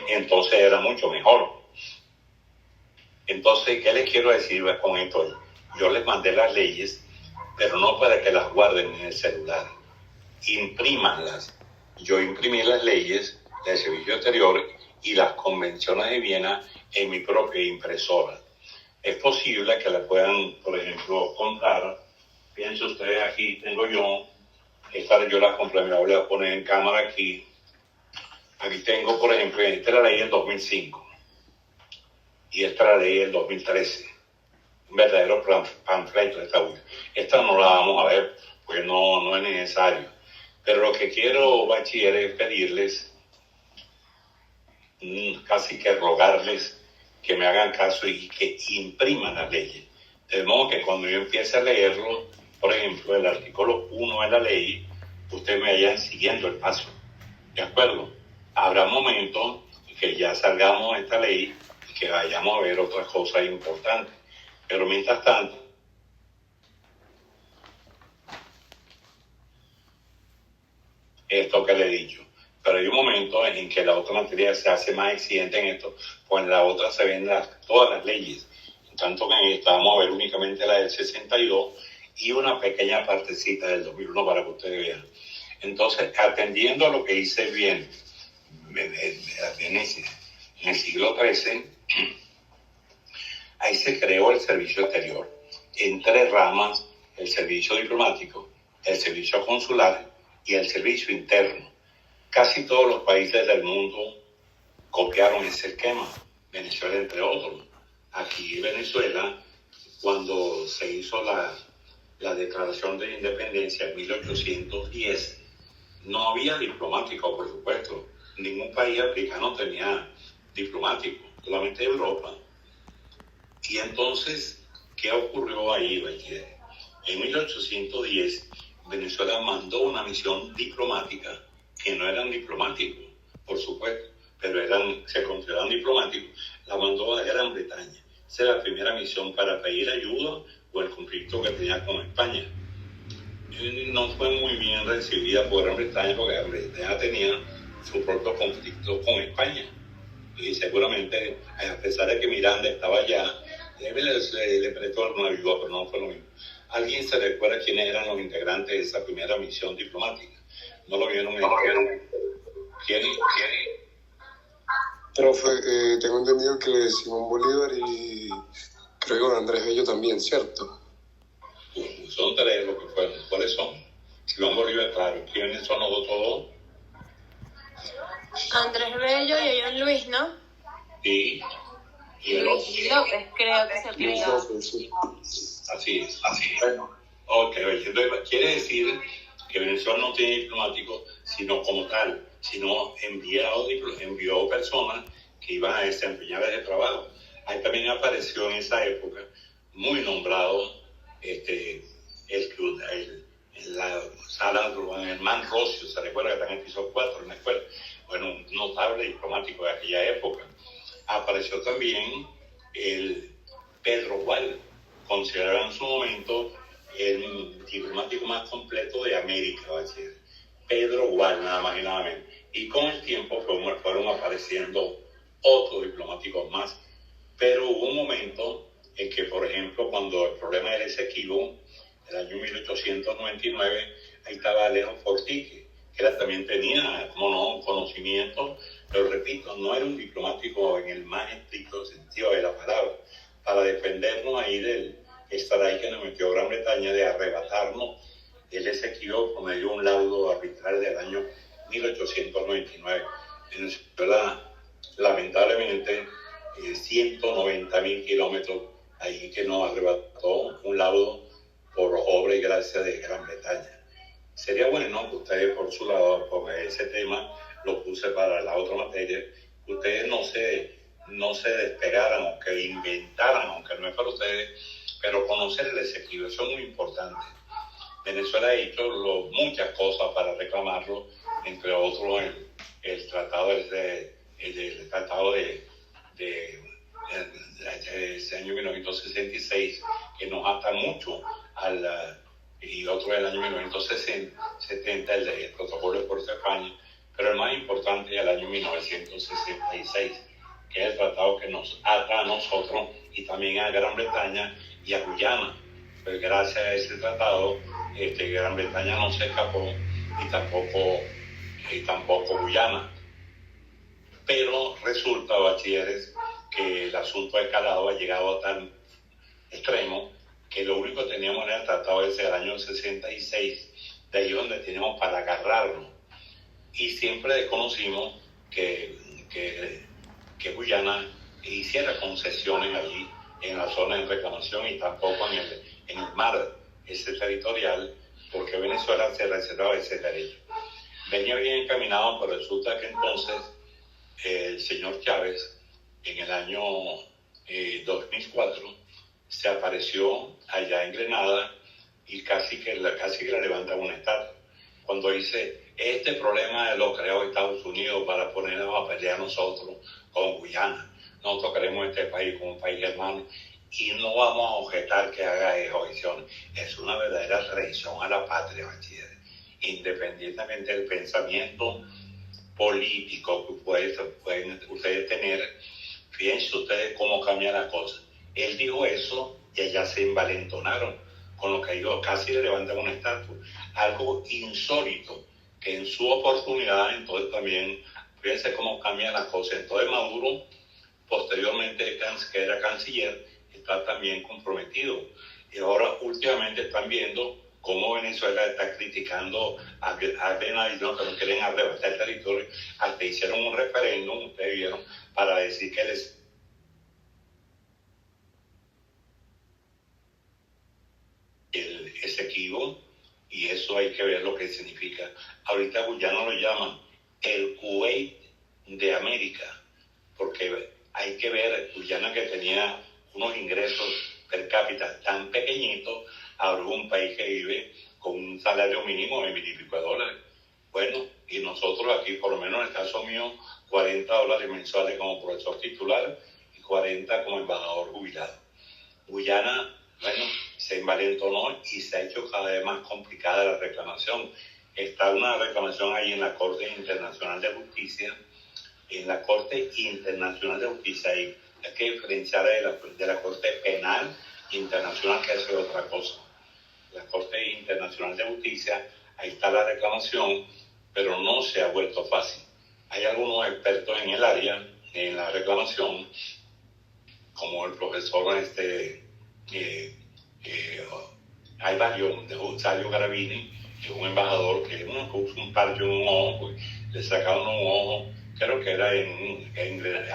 entonces era mucho mejor. Entonces, ¿qué les quiero decir con esto? Yo les mandé las leyes, pero no para que las guarden en el celular, imprímanlas. Yo imprimí las leyes del Servicio Exterior y las convenciones de Viena en mi propia impresora. Es posible que la puedan, por ejemplo, comprar. Fíjense ustedes, aquí tengo yo la compré, me la voy a poner en cámara aquí. Aquí tengo, por ejemplo, esta es la ley del 2005 y esta es la ley del 2013. Un verdadero panfleto de esta web. Esta no la vamos a ver, porque no es necesario. Pero lo que quiero, bachiller, es pedirles, casi que rogarles, que me hagan caso y que impriman las leyes. De modo que cuando yo empiece a leerlo, por ejemplo, el artículo 1 de la ley, ustedes me vayan siguiendo el paso. ¿De acuerdo? Habrá momentos que ya salgamos de esta ley y que vayamos a ver otras cosas importantes. Pero mientras tanto, esto que le he dicho. Pero hay un momento en que la otra materia se hace más exigente en esto, pues en la otra se ven todas las leyes. En tanto que en esta vamos a ver únicamente la del 62 y una pequeña partecita del 2001 para que ustedes vean. Entonces, atendiendo a lo que hice bien en el siglo XIII, ahí se creó el servicio exterior en 3 ramas: el servicio diplomático, el servicio consular y el servicio interno. Casi todos los países del mundo copiaron ese esquema, Venezuela entre otros. Aquí Venezuela, cuando se hizo la declaración de independencia en 1810, no había diplomático, por supuesto. Ningún país africano tenía diplomático, solamente Europa. Y entonces, ¿qué ocurrió ahí, bachiller? En 1810, Venezuela mandó una misión diplomática, que no eran diplomáticos, por supuesto, pero se consideraban diplomáticos, la mandó a Gran Bretaña. Esa era la primera misión para pedir ayuda por el conflicto que tenía con España. Y no fue muy bien recibida por Gran Bretaña, porque Gran Bretaña tenía su propio conflicto con España. Y seguramente, a pesar de que Miranda estaba allá, le prestó alguna ayuda, pero no fue lo mismo. ¿Alguien se recuerda quiénes eran los integrantes de esa primera misión diplomática? ¿No lo vieron? ¿Quién? Profe, tengo entendido que Simón Bolívar y creo que con Andrés Bello también, ¿cierto? Son 3 lo que fueron. ¿Cuáles son? Simón Bolívar, claro. ¿Quiénes son los otros 2? Andrés Bello y John Luis, ¿no? Sí. Y el Luis López, creo que se apellidaba. Sí. Así es. Bueno, ok, entonces quiere decir que Venezuela no tiene diplomáticos, sino como tal, sino envió personas que iban a desempeñar ese trabajo. Ahí también apareció en esa época, muy nombrado, el Man Rocio, se recuerda que está en el piso 4 en la escuela. Bueno, un notable diplomático de aquella época. Apareció también el Pedro Gual, considerado en su momento el diplomático más completo de América, va a decir. Pedro Gual, nada más y nada menos. Y con el tiempo fueron apareciendo otros diplomáticos más. Pero hubo un momento en que, por ejemplo, cuando el problema del Esequibo, el año 1899, ahí estaba Alejo Fortique, que también tenía, como no, conocimiento, pero repito, no era un diplomático en el más estricto sentido de la palabra, para defendernos ahí del strike que nos metió Gran Bretaña de arrebatarnos el Esequibo por medio de un laudo arbitral del año 1899. Venezuela, lamentablemente, 190.000 kilómetros ahí que nos arrebató un laudo por obra y gracia de Gran Bretaña. Sería bueno que ustedes por su lado, porque ese tema lo puse para la otra materia, que ustedes no se despegaran o que inventaran, aunque no es para ustedes, pero conocer el Esequibo, eso es muy importante. Venezuela ha hecho muchas cosas para reclamarlo, entre otros el tratado de ese año 1966, que nos ata mucho y otro del año 1970, el protocolo de Puerto España, pero el más importante es el año 1966, que es el tratado que nos ata a nosotros y también a Gran Bretaña y a Guyana. Pues gracias a ese tratado, Gran Bretaña no se escapó y tampoco Guyana. Pero resulta, bachilleres, que el asunto ha escalado, ha llegado a tal extremo que lo único que teníamos en el tratado es el año 66, de ahí donde teníamos para agarrarlo. Y siempre desconocimos que Guyana hiciera concesiones allí en la zona de reclamación y tampoco en el mar ese territorial, porque Venezuela se reservaba ese derecho. Venía bien encaminado, pero resulta que entonces el señor Chávez, en el año 2004, se apareció allá en Grenada y casi que le levanta una estatua. Cuando dice, este problema lo creó Estados Unidos para ponernos a pelear nosotros con Guyana. Nosotros queremos este país como un país hermano y no vamos a objetar que haga esa objeción. Es una verdadera traición a la patria, bachiller. Independientemente del pensamiento político que pueden ustedes tener, fíjense ustedes cómo cambia la cosa. Él dijo eso y allá se envalentonaron con lo que dijo, casi le levantan una estatua. Algo insólito, que en su oportunidad, entonces también, fíjense cómo cambia la cosa. Entonces Maduro, posteriormente, que era canciller, está también comprometido. Y ahora últimamente están viendo cómo Venezuela está criticando a Grenadino, que no quieren arrebatar el territorio, hasta hicieron un referéndum, ustedes vieron, para decir que el Esequibo, y eso hay que ver lo que significa. Ahorita Guyana lo llaman el Kuwait de América, porque hay que ver, Guyana, que tenía unos ingresos per cápita tan pequeñitos, ahora un país que vive con un salario mínimo de $1,000 y pico. Bueno, y nosotros aquí, por lo menos en el caso mío, $40 mensuales como profesor titular y 40 como embajador jubilado. Guyana, bueno, se envalentonó y se ha hecho cada vez más complicada la reclamación. Está una reclamación ahí en la Corte Internacional de Justicia. En la Corte Internacional de Justicia hay que diferenciar de la Corte Penal Internacional, que es otra cosa. La Corte Internacional de Justicia, ahí está la reclamación, pero no se ha vuelto fácil. Hay algunos expertos en el área, en la reclamación, como el profesor hay varios, de Salio Garavini, que es un embajador que puso un parche en un ojo, pues, le sacaron un ojo, creo que era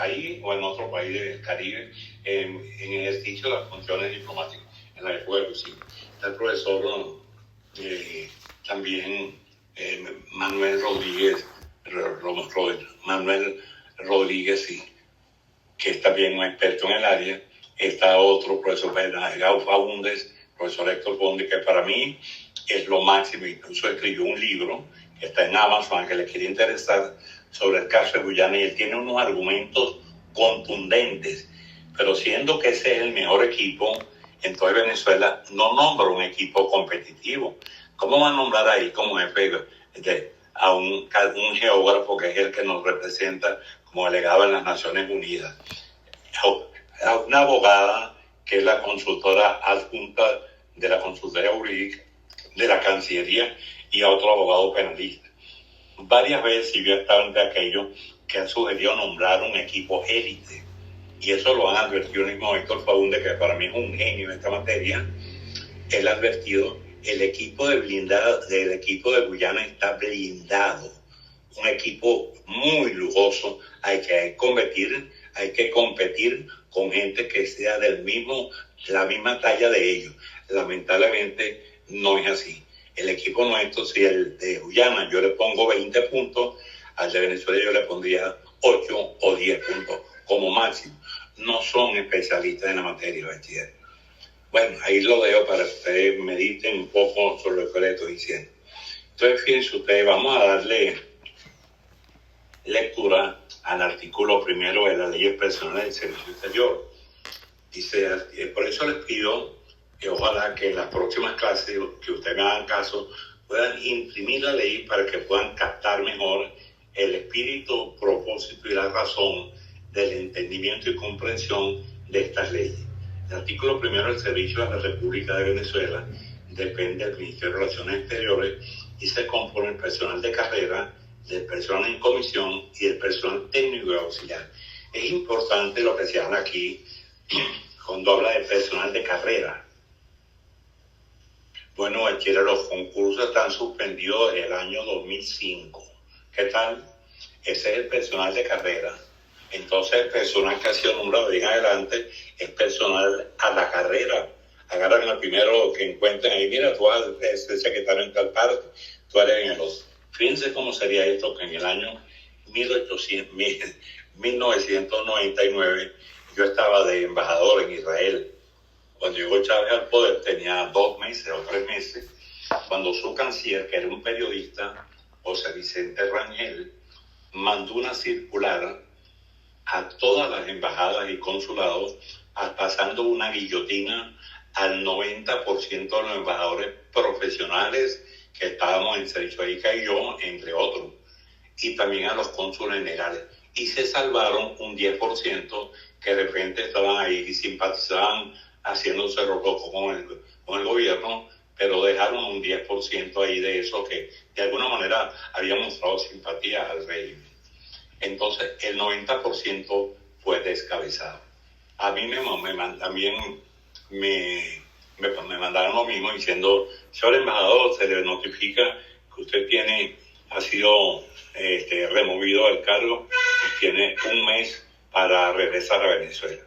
ahí o en otro país del Caribe, en ejercicio de las funciones diplomáticas, en la época de Lucía. El profesor también Manuel Rodríguez, sí, que es también un experto en el área. Está otro profesor Gau Faúndez, profesor Héctor Bondi, que para mí es lo máximo. Incluso escribió un libro que está en Amazon, que le quiere interesar, sobre el caso de Guyana, y él tiene unos argumentos contundentes. Pero siendo que ese es el mejor equipo, entonces Venezuela no nombra un equipo competitivo. ¿Cómo va a nombrar ahí como jefe a un geógrafo que es el que nos representa como delegado en las Naciones Unidas? A una abogada que es la consultora adjunta de la consultoría jurídica de la Cancillería y a otro abogado penalista. Varias veces yo he estado entre aquellos que han sugerido nombrar un equipo élite, y eso lo han advertido el mismo Héctor Faúndez, que para mí es un genio en esta materia. Él ha advertido, el equipo de Guyana está blindado, un equipo muy lujoso, hay que convertir hay que competir con gente que sea la misma talla de ellos. Lamentablemente no es así. El equipo nuestro, si el de Guyana yo le pongo 20 puntos, al de Venezuela yo le pondría 8 o 10 puntos como máximo. No son especialistas en la materia, bachiller. Bueno, ahí lo dejo para que ustedes mediten un poco sobre lo que les estoy diciendo. Entonces, fíjense ustedes, vamos a darle lectura al artículo primero de la Ley Personal del Servicio Exterior. Dice, por eso les pido que ojalá que en las próximas clases que ustedes me hagan caso, puedan imprimir la ley para que puedan captar mejor el espíritu, propósito y la razón del entendimiento y comprensión de estas leyes. El artículo primero del Servicio de la República de Venezuela depende del Ministerio de Relaciones Exteriores y se compone el personal de carrera, del personal en comisión y del personal técnico y auxiliar. Es importante lo que se habla aquí cuando habla de personal de carrera. Bueno, los concursos están suspendidos desde el año 2005. ¿Qué tal? Ese es el personal de carrera. Entonces el personal que ha sido nombrado de en adelante es personal a la carrera. Agarran al primero que encuentren ahí, mira, tú eres el secretario en tal parte, tú eres en el otro. Fíjense cómo sería esto que en el año 1999 yo estaba de embajador en Israel. Cuando llegó Chávez al poder tenía 2 meses o 3 meses, cuando su canciller, que era un periodista, José Vicente Rangel, mandó una circular a todas las embajadas y consulados, pasando una guillotina al 90% de los embajadores profesionales que estábamos en servicio ahí, y yo, entre otros, y también a los cónsules generales. Y se salvaron un 10% que de repente estaban ahí y simpatizaban haciéndose loco con el gobierno, pero dejaron un 10% ahí de eso que de alguna manera había mostrado simpatía al régimen. Entonces el 90% fue descabezado. A mí también me mandaron lo mismo diciendo, señor embajador, se le notifica que usted ha sido removido del cargo y tiene un mes para regresar a Venezuela.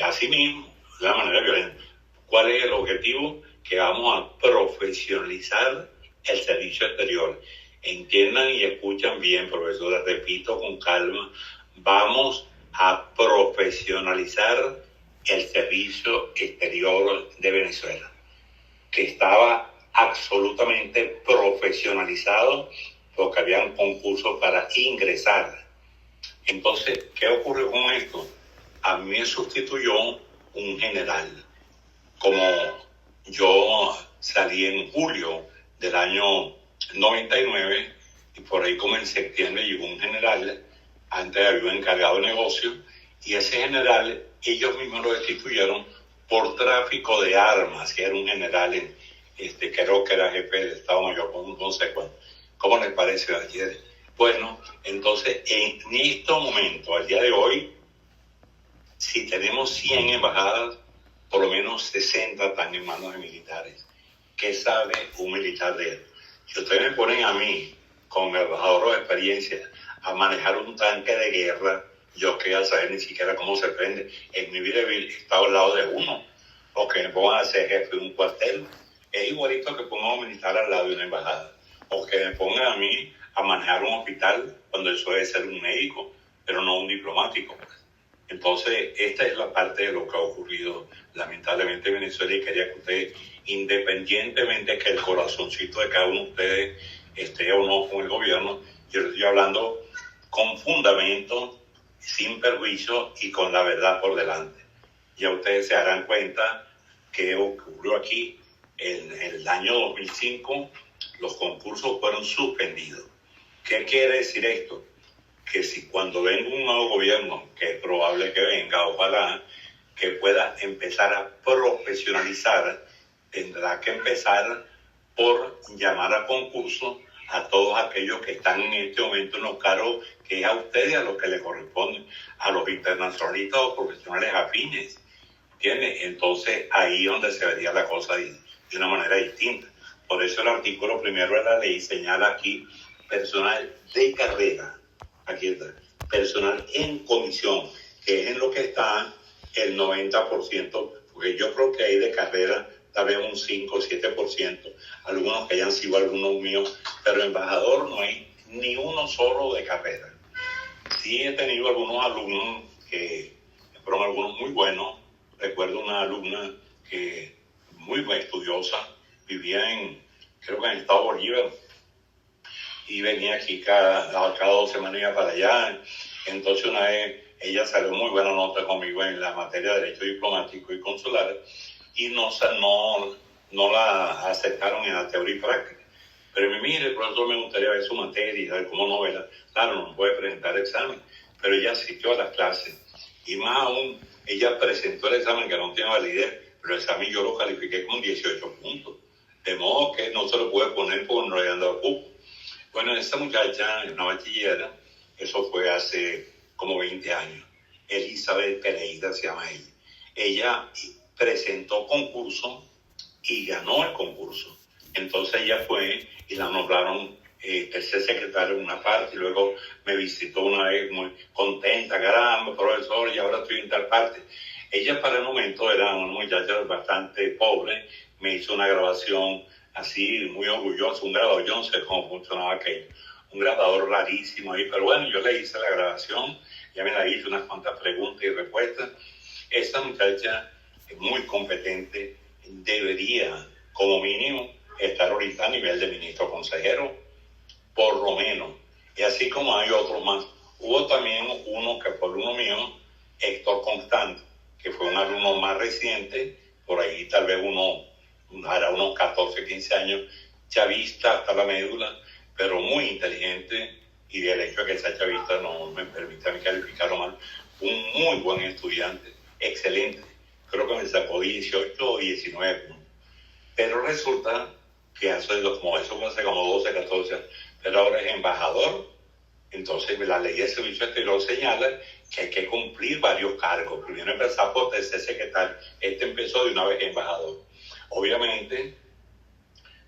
Así mismo, de una manera violenta. ¿Cuál es el objetivo? Que vamos a profesionalizar el servicio exterior. Entiendan y escuchan bien, profesora, repito con calma, vamos a profesionalizar el servicio exterior de Venezuela, que estaba absolutamente profesionalizado porque habían concursos para ingresar. Entonces, ¿qué ocurrió con esto? A mí me sustituyó un general. Como yo salí en julio del año 99 y por ahí como en septiembre llegó un general, antes había un encargado de negocio, y ese general ellos mismos lo destituyeron por tráfico de armas, que era un general creo que era jefe del Estado Mayor con un consejo. ¿Cómo les parece ayer? Bueno, entonces en estos momentos, al día de hoy, si tenemos 100 embajadas, por lo menos 60 están en manos de militares. ¿Qué sabe un militar de él? Si ustedes me ponen a mí, como embajador de experiencia, a manejar un tanque de guerra, yo quería saber ni siquiera cómo se prende. En mi vida he estado al lado de uno. O que me pongan a ser jefe de un cuartel. Es igualito que pongan a un militar al lado de una embajada. O que me pongan a mí a manejar un hospital cuando eso debe ser un médico, pero no un diplomático. Entonces, esta es la parte de lo que ha ocurrido lamentablemente en Venezuela, y quería que ustedes, independientemente que el corazoncito de cada uno de ustedes esté o no con el gobierno, yo estoy hablando con fundamento, sin perjuicio y con la verdad por delante. Ya ustedes se darán cuenta que ocurrió aquí en el año 2005, los concursos fueron suspendidos. ¿Qué quiere decir esto? Que si cuando venga un nuevo gobierno, que es probable que venga, ojalá, que pueda empezar a profesionalizar, tendrá que empezar por llamar a concurso a todos aquellos que están en este momento en los cargos que es a ustedes a los que les corresponde, a los internacionalistas o profesionales afines, ¿entiendes? Entonces ahí es donde se vería la cosa de una manera distinta. Por eso el artículo primero de la ley señala aquí personal de carrera. Aquí está. personal en comisión, que es en lo que está el 90%, porque yo creo que hay de carrera tal vez un 5 o 7%, algunos que hayan sido alumnos míos, pero embajador no hay ni uno solo de carrera. Sí he tenido algunos alumnos que fueron algunos muy buenos. Recuerdo una alumna que muy estudiosa, vivía creo que en el estado Bolívar, y venía aquí cada 2 semanas iba para allá. Entonces una vez ella salió muy buena nota conmigo en la materia de Derecho Diplomático y Consular, y no la aceptaron en la teoría y práctica. Pero mire, profesor, me gustaría ver su materia, ver cómo novela. Claro, no puede presentar examen, pero ella asistió a las clases. Y más aún, ella presentó el examen que no tiene validez, pero el examen yo lo califiqué con 18 puntos. De modo que no se lo puede poner porque no le han dado cupo. Bueno, esta muchacha, una bachillera, eso fue hace como 20 años. Elizabeth Pereira se llama ella. Ella presentó concurso y ganó el concurso. Entonces ella fue y la nombraron tercer secretario en una parte, y luego me visitó una vez muy contenta, caramba, profesor, y ahora estoy en tal parte. Ella para el momento era una muchacha bastante pobre, me hizo una grabación así, muy orgullosa, un grabador, yo no sé cómo funcionaba aquello, un grabador rarísimo ahí, pero bueno, yo le hice la grabación, ya me la hice unas cuantas preguntas y respuestas. Esa muchacha es muy competente, debería, como mínimo, estar ahorita a nivel de ministro consejero, por lo menos. Y así como hay otros más. Hubo también uno que fue alumno mío, Héctor Constante, que fue un alumno más reciente, por ahí tal vez hará unos 14, 15 años, chavista hasta la médula, pero muy inteligente, y del hecho de que sea chavista no me permite a mí calificarlo mal. Un muy buen estudiante, excelente. Creo que me sacó 18 o 19 puntos. Pero resulta que hace como 12, 14 años, pero ahora es embajador. Entonces la ley de servicio exterior señala que hay que cumplir varios cargos. Primero empezar por tercer secretario. Empezó de una vez embajador. Obviamente,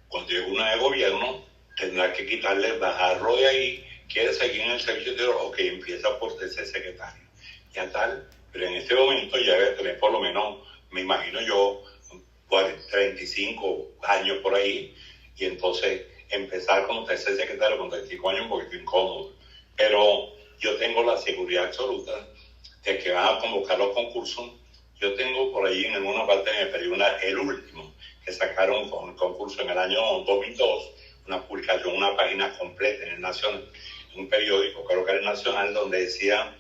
cuando llegue una de gobierno, tendrá que quitarle, bajarlo de ahí. Quiere seguir en el servicio exterior, ok, empieza por tercer secretario. Ya tal, pero en este momento ya debe tener por lo menos, me imagino yo, 35 años por ahí, y entonces empezar como tercer secretario con 35 años un poquito incómodo. Pero yo tengo la seguridad absoluta de que van a convocar los concursos. Yo tengo por ahí en alguna parte de mi periodo el último, que sacaron con el concurso en el año 2002, una publicación, una página completa en el Nacional, en un periódico, creo que era el Nacional, donde decía,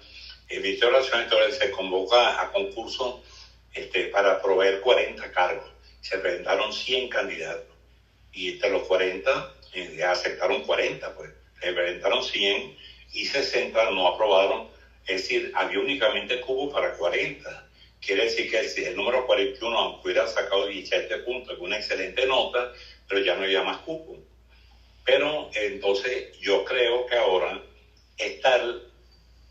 el Ministerio de Relaciones Exteriores se convoca a concurso para proveer 40 cargos. Se presentaron 100 candidatos, y de los 40, aceptaron 40, pues. Se presentaron 100 y 60 no aprobaron. Es decir, había únicamente cupo para 40. Quiere decir que el número 41, aunque hubiera sacado 17 puntos, una excelente nota, pero ya no había más cupo. Pero entonces yo creo que ahora está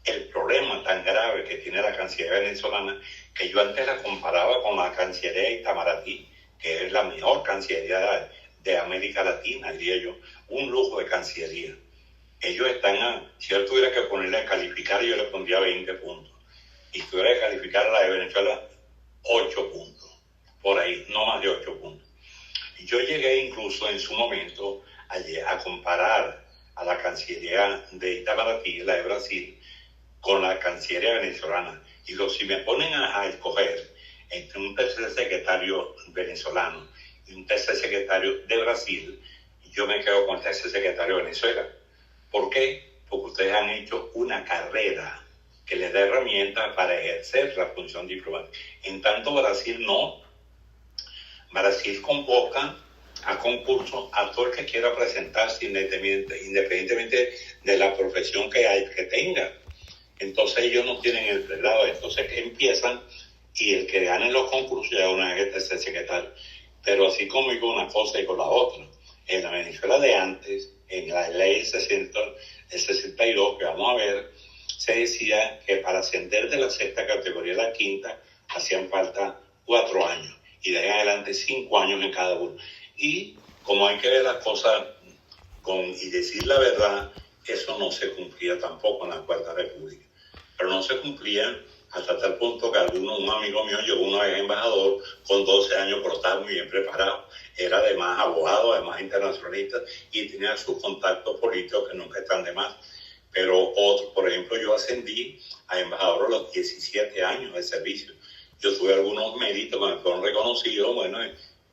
el problema tan grave que tiene la Cancillería venezolana, que yo antes la comparaba con la Cancillería de Itamaraty, que es la mejor Cancillería de América Latina, diría yo, un lujo de Cancillería. Ellos están si yo tuviera que ponerle a calificar, yo le pondría 20 puntos. Y si tuviera que calificar a la de Venezuela, 8 puntos. Por ahí, no más de 8 puntos. Y yo llegué incluso en su momento a comparar a la Cancillería de Itamaraty, la de Brasil, con la Cancillería venezolana. Y si me ponen a escoger entre un tercer secretario venezolano y un tercer secretario de Brasil, yo me quedo con el tercer secretario de Venezuela. ¿Por qué? Porque ustedes han hecho una carrera que les da herramientas para ejercer la función diplomática. En tanto, Brasil no. Brasil convoca a concurso a todo el que quiera presentarse independientemente de la profesión que tenga. Entonces ellos no tienen el pregrado. Entonces empiezan y el que gane los concursos ya una vez es el secretario. Pero así como con una cosa y con la otra. En la Venezuela de antes, en la ley 62 que vamos a ver, se decía que para ascender de la sexta categoría a la quinta hacían falta 4 años y de ahí en adelante 5 años en cada uno. Y como hay que ver las cosas y decir la verdad, eso no se cumplía tampoco en la Cuarta República. Pero no se cumplía hasta tal punto que un amigo mío llegó una vez embajador con 12 años, pero estaba muy bien preparado. Era además abogado, además internacionalista, y tenía sus contactos políticos que nunca están de más. Pero otros, por ejemplo, yo ascendí a embajador a los 17 años de servicio. Yo tuve algunos méritos que me fueron reconocidos, bueno,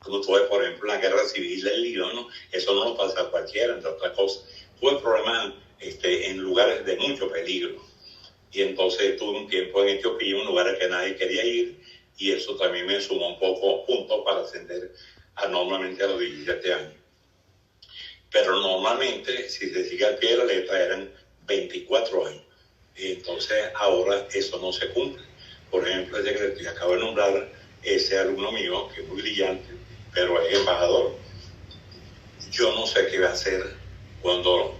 como tuve, por ejemplo, en la guerra civil del Líbano, eso no lo pasa a cualquiera, entre otras cosas. Tuve problemas en lugares de mucho peligro. Y entonces tuve un tiempo en Etiopía, un lugar al que nadie quería ir, y eso también me sumó un poco puntos para ascender normalmente a los 17 años. Pero normalmente, si se sigue al pie de la letra, eran 24 años. Y entonces ahora eso no se cumple. Por ejemplo, el secretario que acabo de nombrar, ese alumno mío, que es muy brillante, pero es embajador. Yo no sé qué va a hacer cuando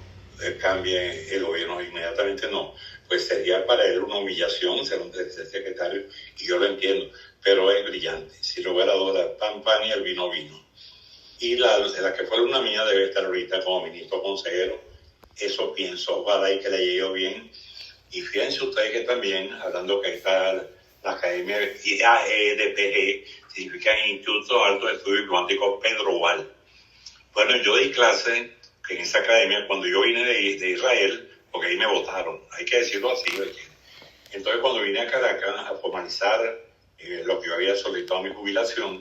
cambie el gobierno, inmediatamente no. Pues sería para él una humillación ser un secretario, y yo lo entiendo, pero es brillante. Si lo hubiera dado pan y el vino. Y la que fue alumna mía debe estar ahorita como ministro consejero. Eso pienso, ojalá y que le haya ido bien. Y fíjense ustedes que también, hablando que está la Academia IAEDPG, significa Instituto Alto de Estudios Diplomáticos Pedro Gual. Bueno, yo di clase en esa academia cuando yo vine de Israel, porque ahí me votaron, hay que decirlo así. Entonces, cuando vine a Caracas a formalizar lo que yo había solicitado mi jubilación,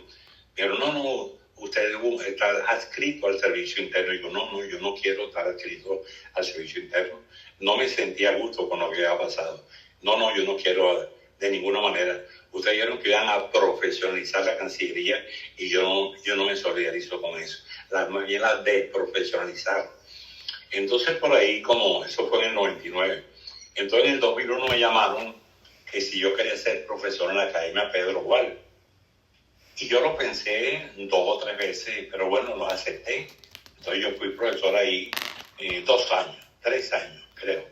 me dijeron, no, usted está adscrito al servicio interno. Y digo, no, yo no quiero estar adscrito al servicio interno. No me sentía a gusto con lo que había pasado. No, yo no quiero de ninguna manera. Ustedes dijeron que iban a profesionalizar la Cancillería y yo no me solidarizo con eso. Más bien la desprofesionalizaron. Entonces por ahí, como eso fue en el 99, entonces en el 2001 me llamaron que si yo quería ser profesor en la Academia Pedro Gual. Y yo lo pensé 2 o 3 veces, pero bueno, lo acepté. Entonces yo fui profesor ahí 2 años, 3 años creo.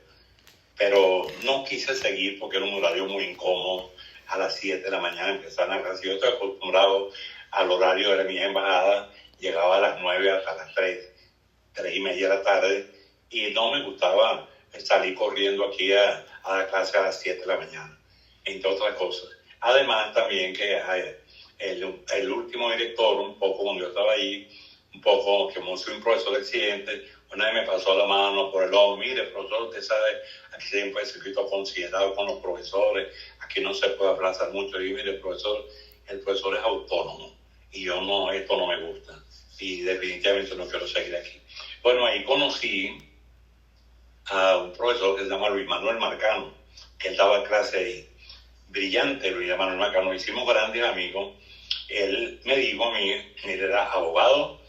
Pero no quise seguir porque era un horario muy incómodo. A las 7 de la mañana empezaban a clase. Yo estoy acostumbrado al horario de mi embajada. Llegaba a las 9 hasta las 3 y media de la tarde. Y no me gustaba salir corriendo aquí a la clase a las 7 de la mañana, entre otras cosas. Además también que el último director, un poco cuando yo estaba ahí, un poco como soy un profesor exigente, una vez me pasó la mano por el hombro. Mire, profesor, usted sabe, aquí siempre es circuito considerado con los profesores, aquí no se puede abrazar mucho. Y mire, profesor, el profesor es autónomo y yo no, esto no me gusta y definitivamente no quiero seguir aquí. Bueno, ahí conocí a un profesor que se llama Luis Manuel Marcano, que él daba clase ahí. Brillante Luis Manuel Marcano, hicimos grandes amigos. Él me dijo a mí, él era abogado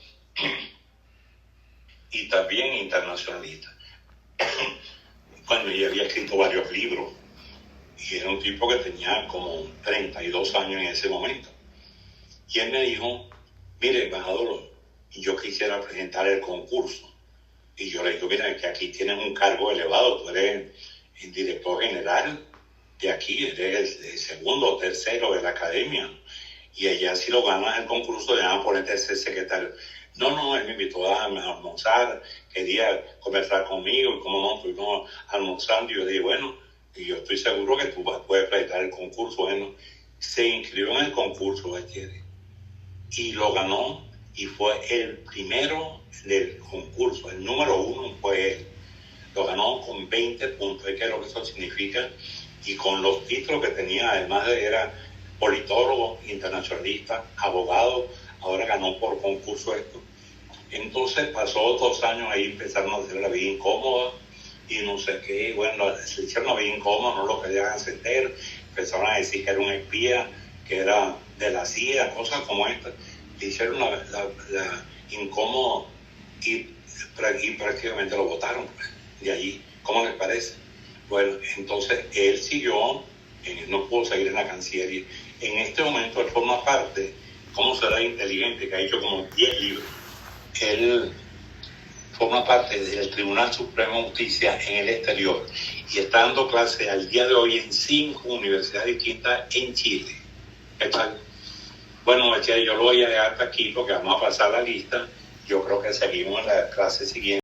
y también internacionalista. Bueno, y había escrito varios libros y era un tipo que tenía como 32 años en ese momento. Y él me dijo, mire, embajador, yo quisiera presentar el concurso. Y yo le digo, mira, que aquí tienes un cargo elevado, tú eres el director general de aquí, eres el segundo o tercero de la academia. Y allá si lo ganas el concurso, le van a ponerte a ser secretario. No, él me invitó a almorzar, quería conversar conmigo, y como no, estuvimos almorzando, y yo dije, bueno, y yo estoy seguro que tú puedes presentar el concurso. Bueno, se inscribió en el concurso, y lo ganó, y fue el primero del concurso, el número 1 fue él. Lo ganó con 20 puntos, ¿qué es lo que eso significa? Y con los títulos que tenía, además de era politólogo, internacionalista, abogado, ahora ganó por concurso esto. Entonces pasó 2 años ahí, empezaron a hacer la vida incómoda y no sé qué. Bueno, se hicieron la vida incómoda, no lo querían ascender, empezaron a decir que era un espía, que era de la CIA, cosas como estas. Le hicieron la incómoda y prácticamente lo votaron de allí. ¿Cómo les parece? Bueno, entonces él siguió, no pudo seguir en la Cancillería. En este momento él forma parte, ¿cómo será inteligente? Que ha hecho como 10 libros. Él forma parte del Tribunal Supremo de Justicia en el exterior y está dando clase al día de hoy en 5 universidades distintas en Chile. ¿Qué tal? Bueno, yo lo voy a dejar hasta aquí porque vamos a pasar la lista. Yo creo que seguimos en la clase siguiente.